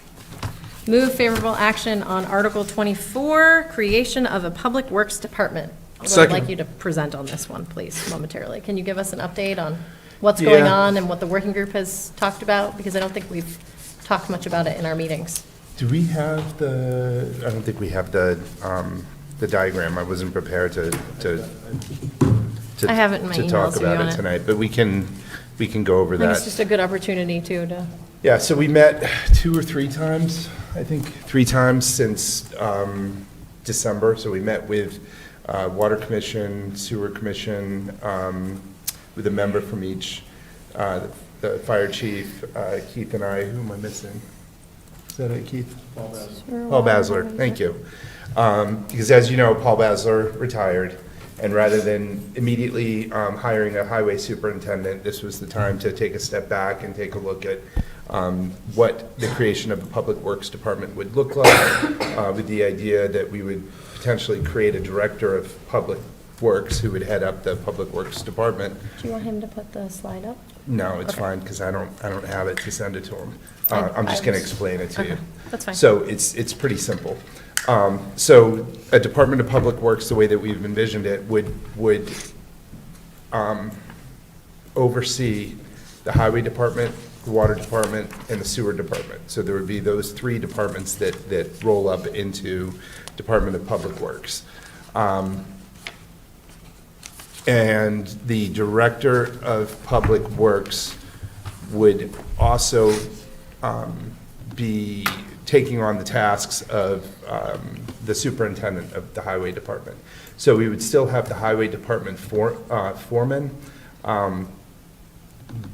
Move favorable action on Article 24, creation of a public works department. Although I'd Second. like you to present on this one, please, momentarily. Can you give us an update on what's going Yeah. on and what the working group has talked about? Because I don't think we've talked much about it in our meetings. Do we have I don't think we have the diagram. I wasn't prepared to I have it in my to emails, talk if you about want it it. tonight, but we can go over I think it's that. just a good opportunity, too, to, Yeah, so we met 2 or 3 times, I think 3 times since December. So we met with Water Commission, Sewer Commission, with a member from each, the fire chief, Keith and I. Who am I missing? Is that it, Keith? Paul Basler, thank you. Because as you know, Paul Basler retired, and rather than immediately hiring a highway superintendent, this was the time to take a step back and take a look at what the creation of a public works department would look like, with the idea that we would potentially create a director of public works who would head up the public works department. do you want him to put the slide up? No, it's Okay. fine, because I don't have it to send it to him. I- I'm just I going to was- explain it to you. Okay, that's fine. So it's pretty simple. So a Department of Public Works, the way that we've envisioned it, would oversee the highway department, the water department, and the sewer department. So there would be those 3 departments that roll up into Department of Public Works. And the Director of Public Works would also be taking on the tasks of the superintendent of the highway department. So we would still have the highway department foreman,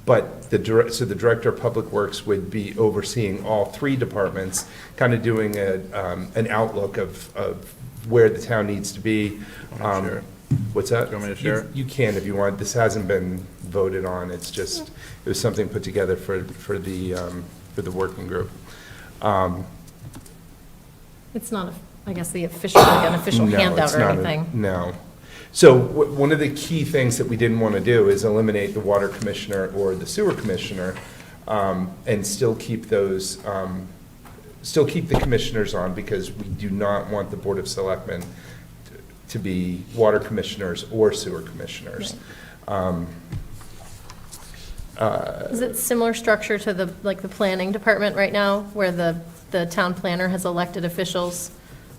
but the Director of Public Works would be overseeing all 3 departments, kind of doing an outlook of where the town needs to be. What's that? Do you want me to share it? You can if you want. This hasn't been voted on. It's just, it was something put together for the working group. It's not, I guess, the official, like an official No, handout it's or not anything. No. So one of the key things that we didn't want to do is eliminate the water commissioner or the sewer commissioner, and still keep those, still keep the commissioners on, because we do not want the Board of Selectmen to be water commissioners or sewer commissioners. Is it similar structure to the planning department right now, where the town planner has elected officials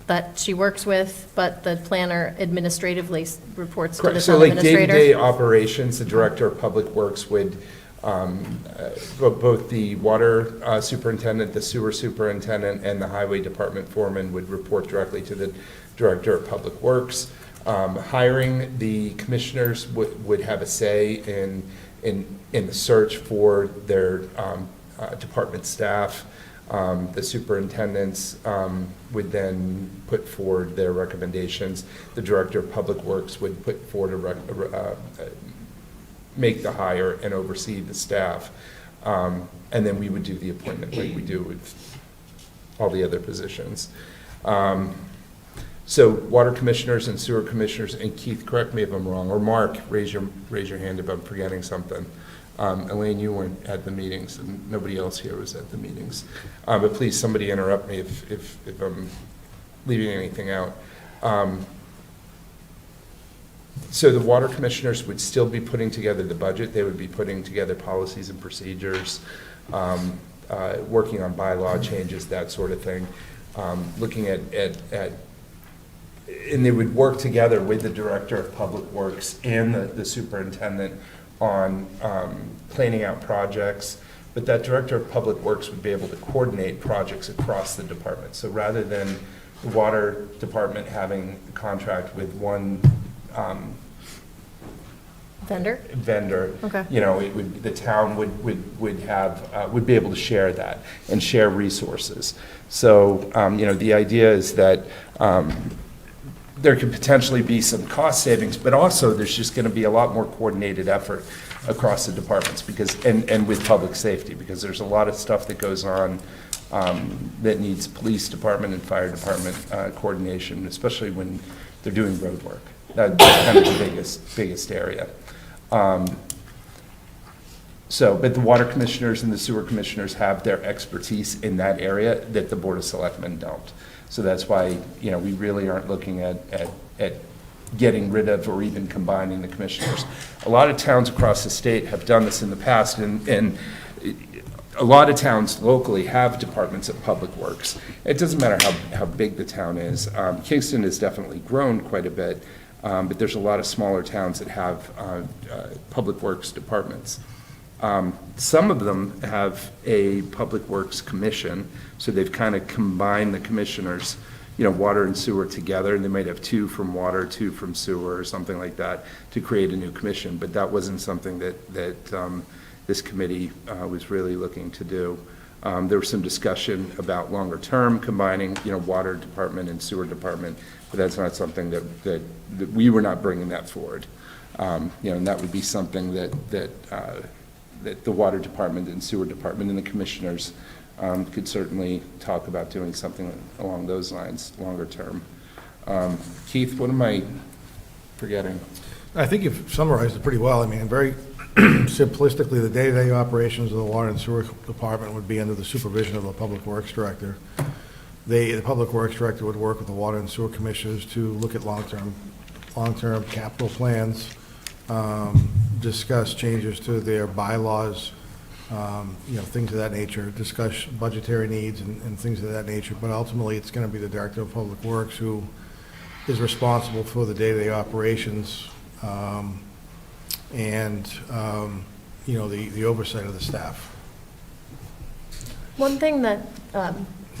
that she works with, but the planner administratively reports to the Correct. So town like administrator? day-to-day operations, the Director of Public Works would Both the water superintendent, the sewer superintendent, and the highway department foreman would report directly to the director of public works. Hiring, the commissioners would have a say in the search for their department staff. The superintendents would then put forward their recommendations. The director of public works would put forward make the hire and oversee the staff. And then we would do the appointment like we do with all the other positions. So water commissioners and sewer commissioners, and Keith, correct me if I'm wrong, or Mark, raise your hand if I'm forgetting something. Elaine, you weren't at the meetings, and nobody else here was at the meetings. But please, somebody interrupt me if I'm leaving anything out. So the water commissioners would still be putting together the budget. They would be putting together policies and procedures, working on bylaw changes, that sort of thing, looking at and they would work together with the director of public works and the superintendent on planning out projects. But that director of public works would be able to coordinate projects across the department. So rather than the water department having a contract with one vendor, Okay. you know, it would, the town would have, would be able to share that and share resources. So, you know, the idea is that there could potentially be some cost savings, but also there's just going to be a lot more coordinated effort across the departments because, and with public safety, because there's a lot of stuff that goes on that needs police department and fire department coordination, especially when they're doing road work. That's kind of the biggest area. So, but the water commissioners and the sewer commissioners have their expertise in that area that the Board of Selectmen don't. So that's why, you know, we really aren't looking at getting rid of or even combining the commissioners. A lot of towns across the state have done this in the past, and a lot of towns locally have departments of public works. It doesn't matter how big the town is. Kingston has definitely grown quite a bit, but there's a lot of smaller towns that have public works departments. Some of them have a public works commission, so they've kind of combined the commissioners, you know, water and sewer together, and they might have 2 from water, 2 from sewer, or something like that, to create a new commission. But that wasn't something that this committee was really looking to do. There was some discussion about longer term combining, you know, water department and sewer department, but that's not something that we were not bringing that forward. You know, and that would be something that the water department and sewer department and the commissioners could certainly talk about doing something along those lines, longer term. Keith, what am I forgetting? I think you've summarized it pretty well. I mean, very simplistically, the day-to-day operations of the water and sewer department would be under the supervision of the public works director. The public works director would work with the water and sewer commissioners to look at long-term capital plans, discuss changes to their bylaws, you know, things of that nature, discuss budgetary needs and things of that nature. But ultimately, it's going to be the director of public works who is responsible for the day-to-day operations and, you know, the oversight of the staff. One thing that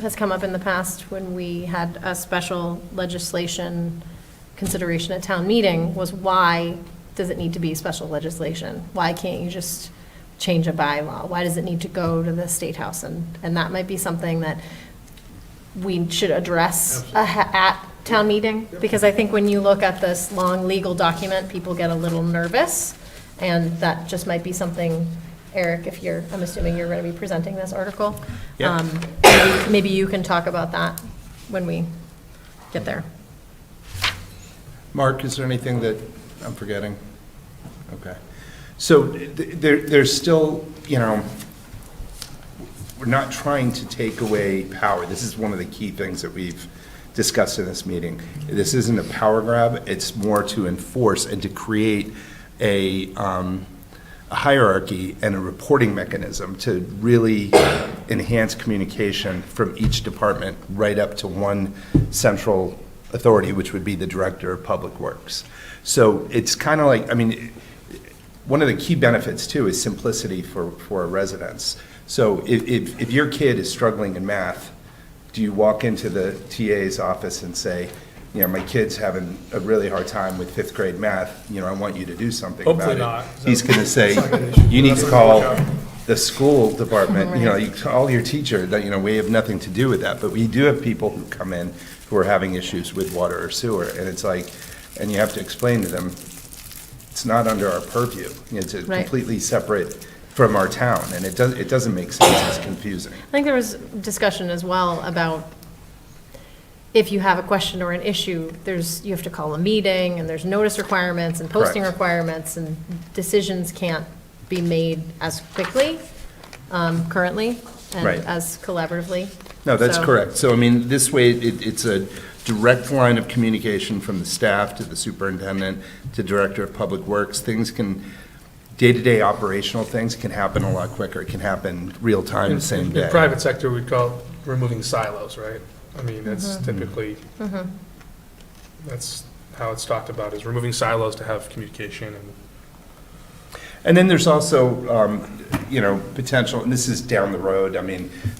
has come up in the past when we had a special legislation consideration at town meeting was, why does it need to be special legislation? Why can't you just change a bylaw? Why does it need to go to the State House? And that might be something that we should address at town meeting, because I think when you look at this long legal document, people get a little nervous, and that just might be something, Eric, if you're, I'm assuming you're going to be presenting this article. Yeah. Maybe you can talk about that when we get there. Mark, is there anything that I'm forgetting? Okay. So there's still, you know, we're not trying to take away power. This is one of the key things that we've discussed in this meeting. This isn't a power grab. It's more to enforce and to create a hierarchy and a reporting mechanism to really enhance communication from each department right up to one central authority, which would be the director of public works. So it's kind of like, I mean, one of the key benefits too is simplicity for our residents. So if your kid is struggling in math, do you walk into the TA's office and say, my kid's having a really hard time with 5th grade math, I want you to do something about Hopefully it. not. He's going to say, It's not an issue. you need That's to not gonna call work out. the school department, you call your teacher, that, we have nothing to do with that. But we do have people who come in who are having issues with water or sewer, and it's like, and you have to explain to them, it's not under our purview. It's a Right. completely separate from our town, and it doesn't make sense, it's confusing. I think there was discussion as well about if you have a question or an issue, you have to call a meeting, and there's notice requirements and posting Correct. requirements, and decisions can't be made as quickly, currently, and Right. as collaboratively. No, that's So- correct. So, this way, it's a direct line of communication from the staff to the superintendent to Director of Public Works. Day-to-day operational things can happen a lot quicker. It can happen real time, the same In day. private sector, we'd call it removing silos, right? I mean, that's typically, that's how it's talked about, is removing silos to have communication and. And then there's also, potential, and this is down the road,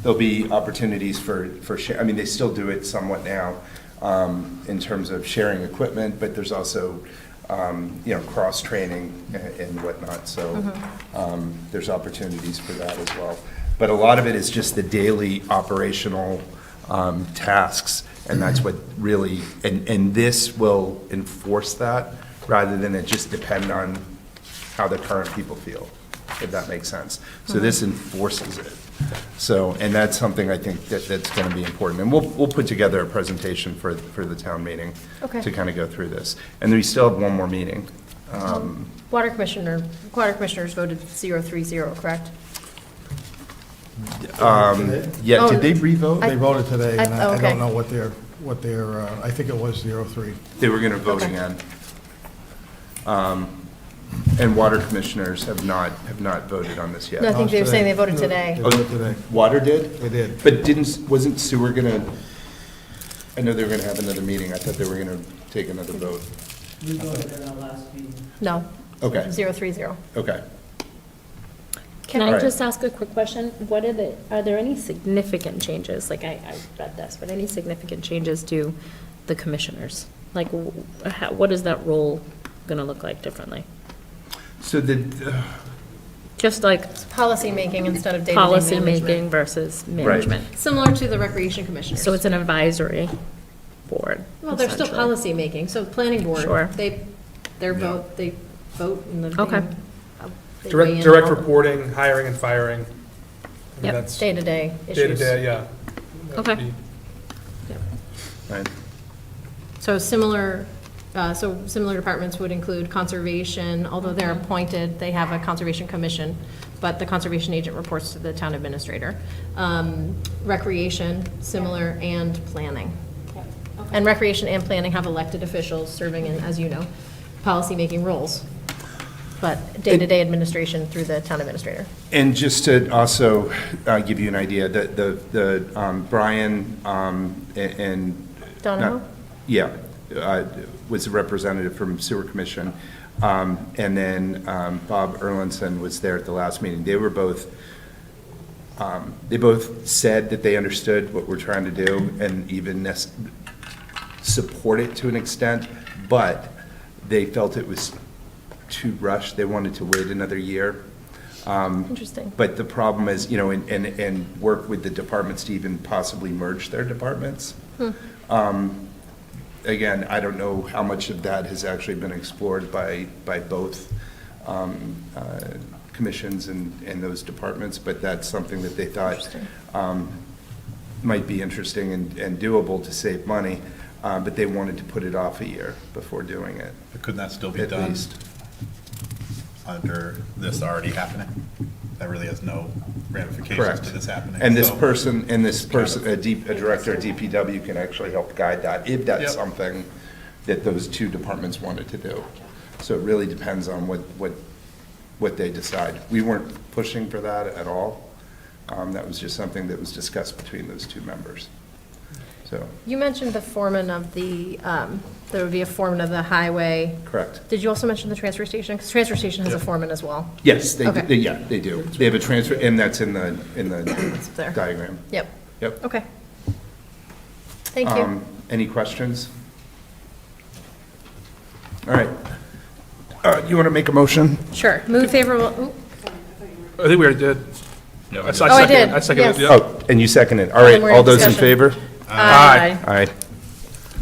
there'll be opportunities for they still do it somewhat now, in terms of sharing equipment, but there's also, cross-training and whatnot, so, there's opportunities for that as well. But a lot of it is just the daily operational, tasks, and that's what really, and this will enforce that, rather than it just depend on how the current people feel, if that makes sense. So this enforces it. So, and that's something I think that's going to be important. And we'll put together a presentation for the town meeting Okay. to kind of go through this. And we still have one more meeting. Water commissioners voted 0-3-0, correct? Yeah, Oh, did they re-vote? They voted today, and I okay. don't know what their, I think it was 0-3. They were going to vote Okay. again. And water commissioners have not voted on this yet. No, I think they were saying they voted They today. voted today. Water did? They did. But wasn't sewer gonna, I know they were gonna have another meeting, I thought they were gonna take another vote. No. Okay. 0-3-0. Okay. Can I Alright. just ask a quick question? Are there any significant changes, like I read this, but any significant changes to the commissioners? Like, what is that role gonna look like differently? So Just like Policymaking instead of day-to-day policy management. making versus management? Similar to the recreation commissioners. So it's an advisory board? Well, they're still essentially. policymaking, so planning board. Sure. They vote and then. Okay. they weigh in Direct on reporting, hiring and firing. I mean, Yep. that's Day-to-day issues. day-to-day, yeah. That would Okay. be- Right. So similar departments would include conservation, although they're appointed, they have a conservation commission, but the conservation agent reports to the town administrator. Recreation, similar, and planning. And recreation and planning have elected officials serving in, as you know, policymaking roles, but day-to-day administration through the town administrator. And just to also give you an idea, the Brian and. Donahoe? Yeah, was a representative from Sewer Commission. And then Bob Erlinson was there at the last meeting. They both said that they understood what we're trying to do and even support it to an extent, but they felt it was too rushed. They wanted to wait another year. Interesting. But the problem is, and work with the departments to even possibly merge their departments. Again, I don't know how much of that has actually been explored by both commissions and those departments, but that's something that they thought might be interesting and doable to save money, but they wanted to put it off a year before doing it, But couldn't that still be at done least. under this already happening? That really has no ramifications Correct. to this happening. And this So- person, a director of DPW can actually help guide that, if that's Yep. something that those two departments wanted to do. So it really depends on what they decide. We weren't pushing for that at all. That was just something that was discussed between those two members. So, You mentioned the foreman of the, there would be a foreman of the highway. correct. Did you also mention the transfer station? Because transfer station has a foreman as well. Yes, Okay. yeah, they do. They have a transfer, and that's in the there. diagram. Yep, Yep. okay. Thank you. Any questions? All right. You want to make a motion? Sure. Move favorable, ooh, I think we already did. No, Oh, I did. I seconded, Yes. yeah. Oh, and you seconded. All then right, we're in all those in discussion. favor? aye. Aye. I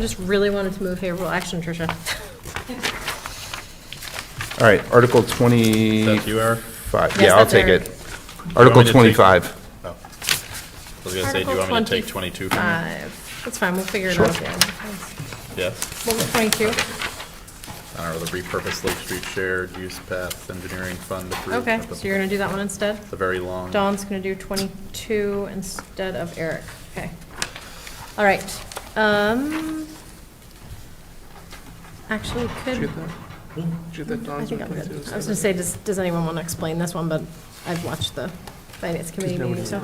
just really wanted to move favorable action, Tricia. All right, Article 25. That's you, Eric? Yes, Yeah, I'll that's take Eric. it. Article me to take- 25. I was gonna say, do you want me to take 22 from you? 25. That's fine, we'll figure it out. Yeah. Yes. What was 22? I don't know, the repurposed Lake Street shared use path engineering fund approved. Okay, at the- so you're gonna do that one instead? The very long. Dawn's gonna do 22 instead of Eric. Okay. All right. Actually, could, Did you get that, Dawn? I think I'm good. I was gonna say, does anyone want to explain this one, but I've watched the Finance Committee meeting, so.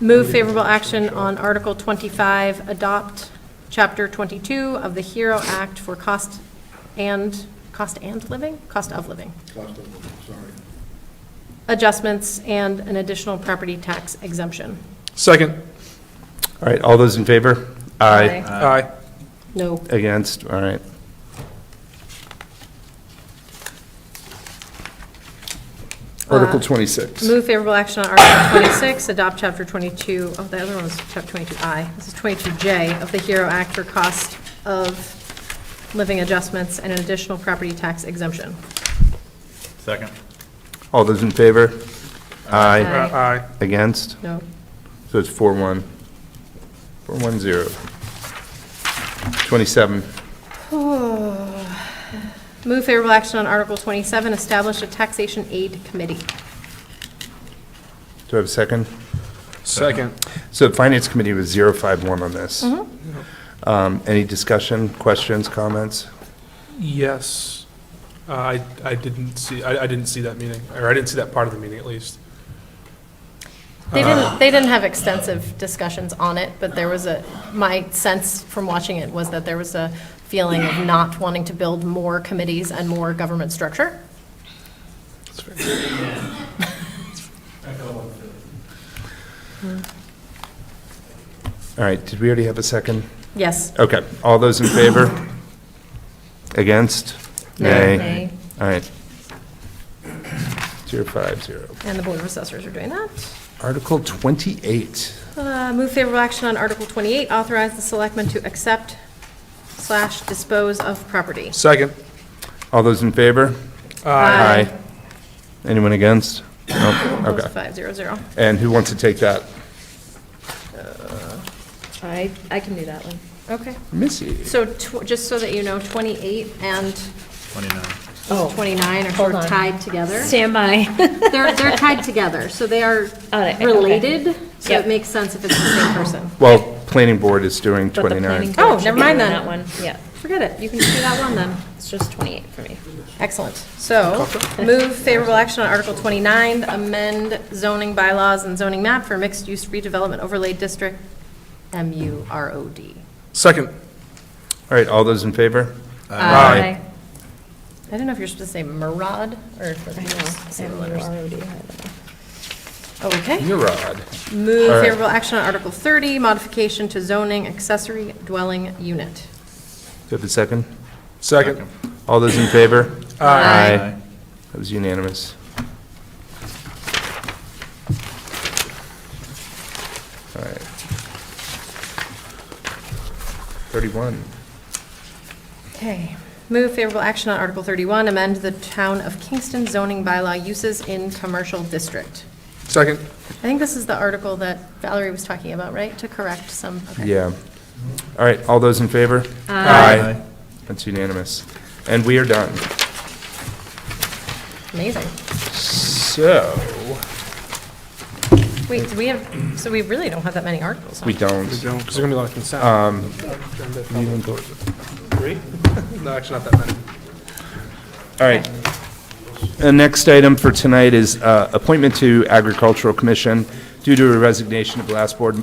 Move favorable action on Article 25, adopt Chapter 22 of the HERO Act for cost of living, adjustments and an additional property tax exemption. Second. All right, all those in favor? Aye. Aye. No. Against? All right. Article 26. Move favorable action on Article 26, adopt Chapter 22, oh, the other one was Chapter 22I. This is 22J of the HERO Act for cost of living adjustments and an additional property tax exemption. Second. All those in favor? Aye. Aye. Against? No. So it's 4-1. 4-1-0. 27. Move favorable action on Article 27, establish a taxation aid committee. Do I have a second? Second. So the Finance Committee was 051 on this. Any discussion, questions, comments? Yes. I didn't see that meeting, or I didn't see that part of the meeting at least. They didn't have extensive discussions on it, but there was my sense from watching it was that there was a feeling of not wanting to build more committees and more government structure. All right, did we already have a second? Yes. Okay, all those in favor? Against? Nay. All right. 050. And the Board of Assessors are doing that. Article 28. Move favorable action on Article 28, authorize the selectmen to accept/dispose of property. Second. All those in favor? Aye. Anyone against? No? Opposed, Okay. 500. And who wants to take that? I can do that one. Okay. Missy. So just so that you know, 28 and 29. 29 are sort of tied together. Stand by. They're tied together, so they are Okay. related, so Yep. it makes sense if it's the same person. Well, Planning Board is doing But the 29. planning Oh, board should never be mind doing then. that one, yeah. Forget it, you can do that one then. It's just 28 for me. Excellent. So, move favorable action on Article 29, amend zoning bylaws and zoning map for mixed-use redevelopment overlay district, MUROD. Second. All right, all those in favor? Aye. I don't know if you're supposed to say Murad, or if it's the same letters. Okay. Murad. Move All right. favorable action on Article 30, modification to zoning accessory dwelling unit. Do you have a second? Second. All those in favor? Aye. That was unanimous. All right. 31. Okay. Move favorable action on Article 31, amend the Town of Kingston zoning bylaw uses in commercial district. Second. I think this is the article that Valerie was talking about, right? To correct some, okay. Yeah. All right, all those in favor? Aye. That's unanimous. And we are done. Amazing. So, Wait, do we have, so we really don't have that many articles, huh? we don't. Because there's going to be a lot of consent. Three? No, actually, not that many. All right. The next item for tonight is appointment to Agricultural Commission. Due to a resignation of last board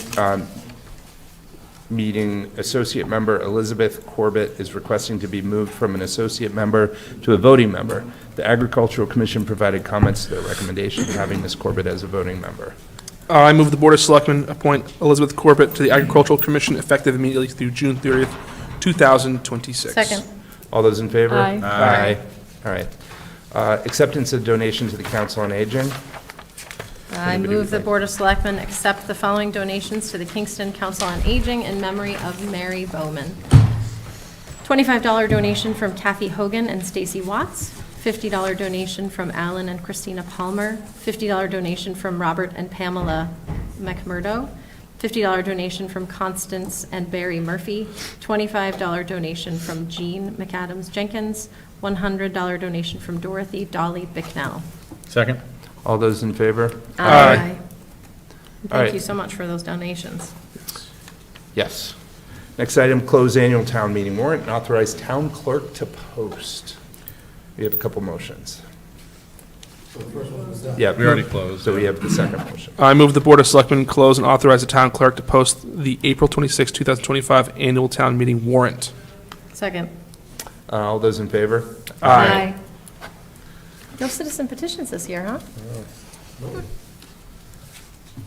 meeting, Associate Member Elizabeth Corbett is requesting to be moved from an associate member to a voting member. The Agricultural Commission provided comments to their recommendation of having Ms. Corbett as a voting member. I move the Board of Selectmen appoint Elizabeth Corbett to the Agricultural Commission effective immediately through June 30th, 2026. Second. All those in favor? Aye. Aye. All right. Acceptance of donation to the Council on Aging. I Anybody move would the like- Board of Selectmen accept the following donations to the Kingston Council on Aging in memory of Mary Bowman. $25 donation from Kathy Hogan and Stacy Watts. $50 donation from Alan and Christina Palmer. $50 donation from Robert and Pamela McMurdo. $50 donation from Constance and Barry Murphy. $25 donation from Jean McAdams Jenkins. $100 donation from Dorothy Dolly Bicknell. Second? All those in favor? Aye. All Thank right. you so much for those donations. Yes. Next item, close annual town meeting warrant and authorize town clerk to post. We have a couple motions. Yeah, We already closed. So we have the second motion. I move the Board of Selectmen close and authorize the town clerk to post the April 26, 2025 annual town meeting warrant. Second. All those in favor? Aye. No citizen petitions this year, huh?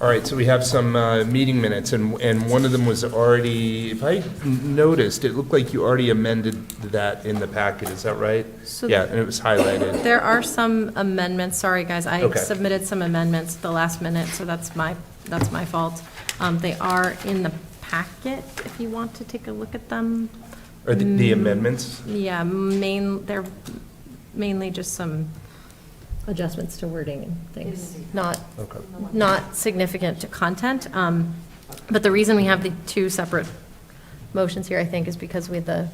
All right, so we have some meeting minutes, and one of them was already, if I noticed, it looked like you already amended that in the packet, is that right? So Yeah, and it was highlighted. There are some amendments, sorry, guys, I Okay. submitted some amendments at the last minute, so that's my fault. They are in the packet, if you want to take a look at them. Or the amendments? Yeah, they're mainly just some adjustments to wording and things, Okay. not significant to content. But the reason we have the two separate motions here, I think, is because we had the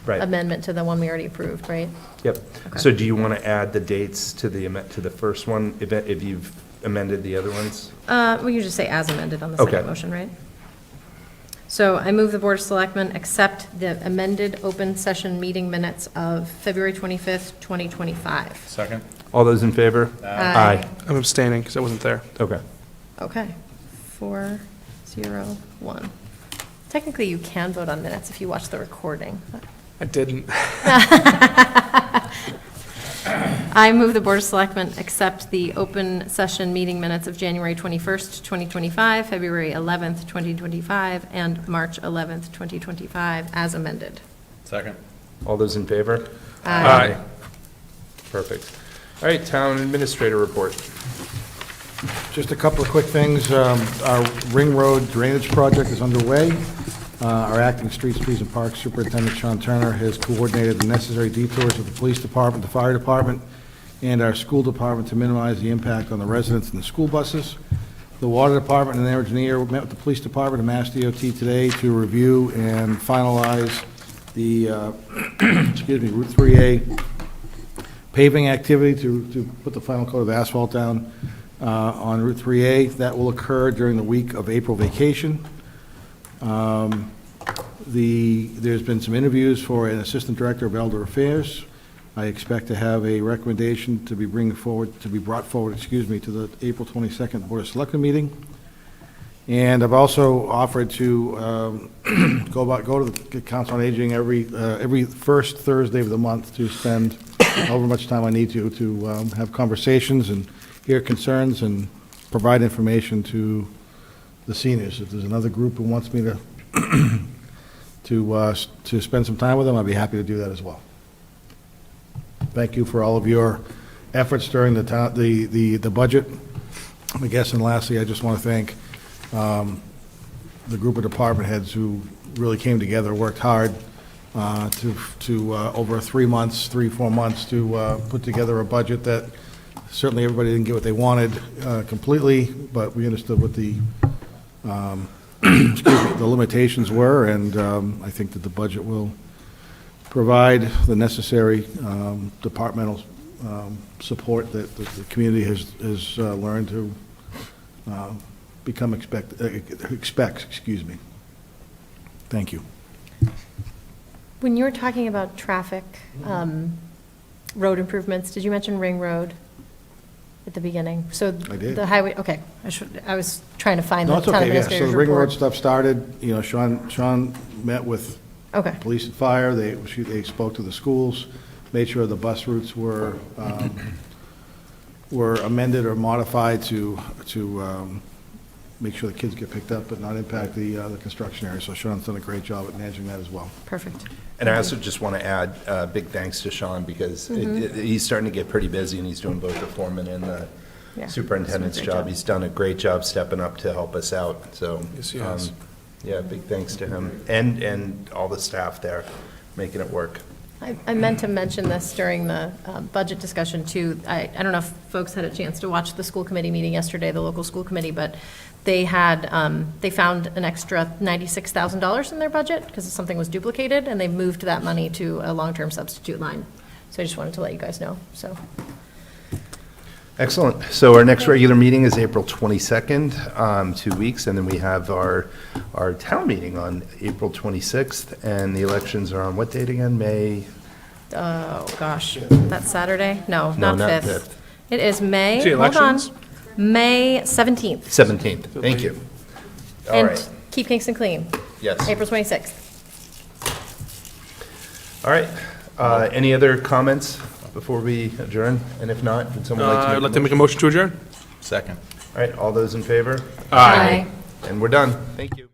Right. amendment to the one we already approved, right? Yep. Okay. So do you want to add the dates to the first one, if you've amended the other ones? We can just say as amended on the second Okay. motion, right? So I move the Board of Selectmen accept the amended open session meeting minutes of February 25th, 2025. Second? All those in favor? Aye. I'm abstaining because I wasn't there. Okay. Okay, 4-0-1. Technically, you can vote on minutes if you watch the recording. I didn't. I move the Board of Selectmen accept the open session meeting minutes of January 21st, 2025, February 11th, 2025, and March 11th, 2025, as amended. Second? All those in favor? Aye. Perfect. All right, town administrator report. Just a couple of quick things. Our Ring Road drainage project is underway. Our acting streets, trees, and parks superintendent, Sean Turner, has coordinated the necessary detours of the police department, the fire department, and our school department to minimize the impact on the residents and the school buses. The water department and their engineer met with the police department and Mass DOT today to review and finalize the, Route 3A paving activity to put the final coat of asphalt down on Route 3A. That will occur during the week of April vacation. There's been some interviews for an assistant director of elder affairs. I expect to have a recommendation to be brought forward, to the April 22nd Board of Selectmen meeting. And I've also offered to go to the Council on Aging every first Thursday of the month to spend however much time I need to have conversations and hear concerns and provide information to the seniors. If there's another group who wants me to spend some time with them, I'd be happy to do that as well. Thank you for all of your efforts during the budget. I guess, and lastly, I just want to thank the group of department heads who really came together, worked hard to over 4 months to put together a budget that certainly everybody didn't get what they wanted completely, but we understood what the the limitations were, and I think that the budget will provide the necessary departmental support that the community has learned to expects. Thank you. When you were talking about traffic, road improvements, did you mention Ring Road at the beginning. So I did. the highway, okay, I was trying to find No, the it's town okay, yeah. So administrator's the Ring Road report. stuff started, you know, Sean met with Okay, police and fire, they spoke to the schools, made sure the bus routes were amended or modified to make sure the kids get picked up, but not impact the construction area. So Sean's done a great job at managing that as well. perfect. And I also just want to add big thanks to Sean because he's starting to get pretty busy and he's doing both the foreman and the Yeah, superintendent's he's doing a job. great He's done a great job stepping up to help us out. So, Yes, he has. yeah, big thanks to him and all the staff there making it work. I meant to mention this during the budget discussion, too. I don't know if folks had a chance to watch the school committee meeting yesterday, the local school committee, but they had, they found an extra $96,000 in their budget because something was duplicated, and they moved that money to a long-term substitute line. So I just wanted to let you guys know, so. Excellent. So our next regular meeting is April 22nd, 2 weeks, and then we have our town meeting on April 26th, and the elections are on what date again? May? Oh, gosh, that's Saturday? No, No, not not 5th. 5th. It is May, The hold on, elections? May 17th. 17th. Thank you. All And right. keep Kingston clean, Yes. April 26th. All right. Any other comments before we adjourn? And if not, would someone like to make I'd like to make a motion to adjourn. Second. All right, all those in favor? Aye. And we're done. Thank you.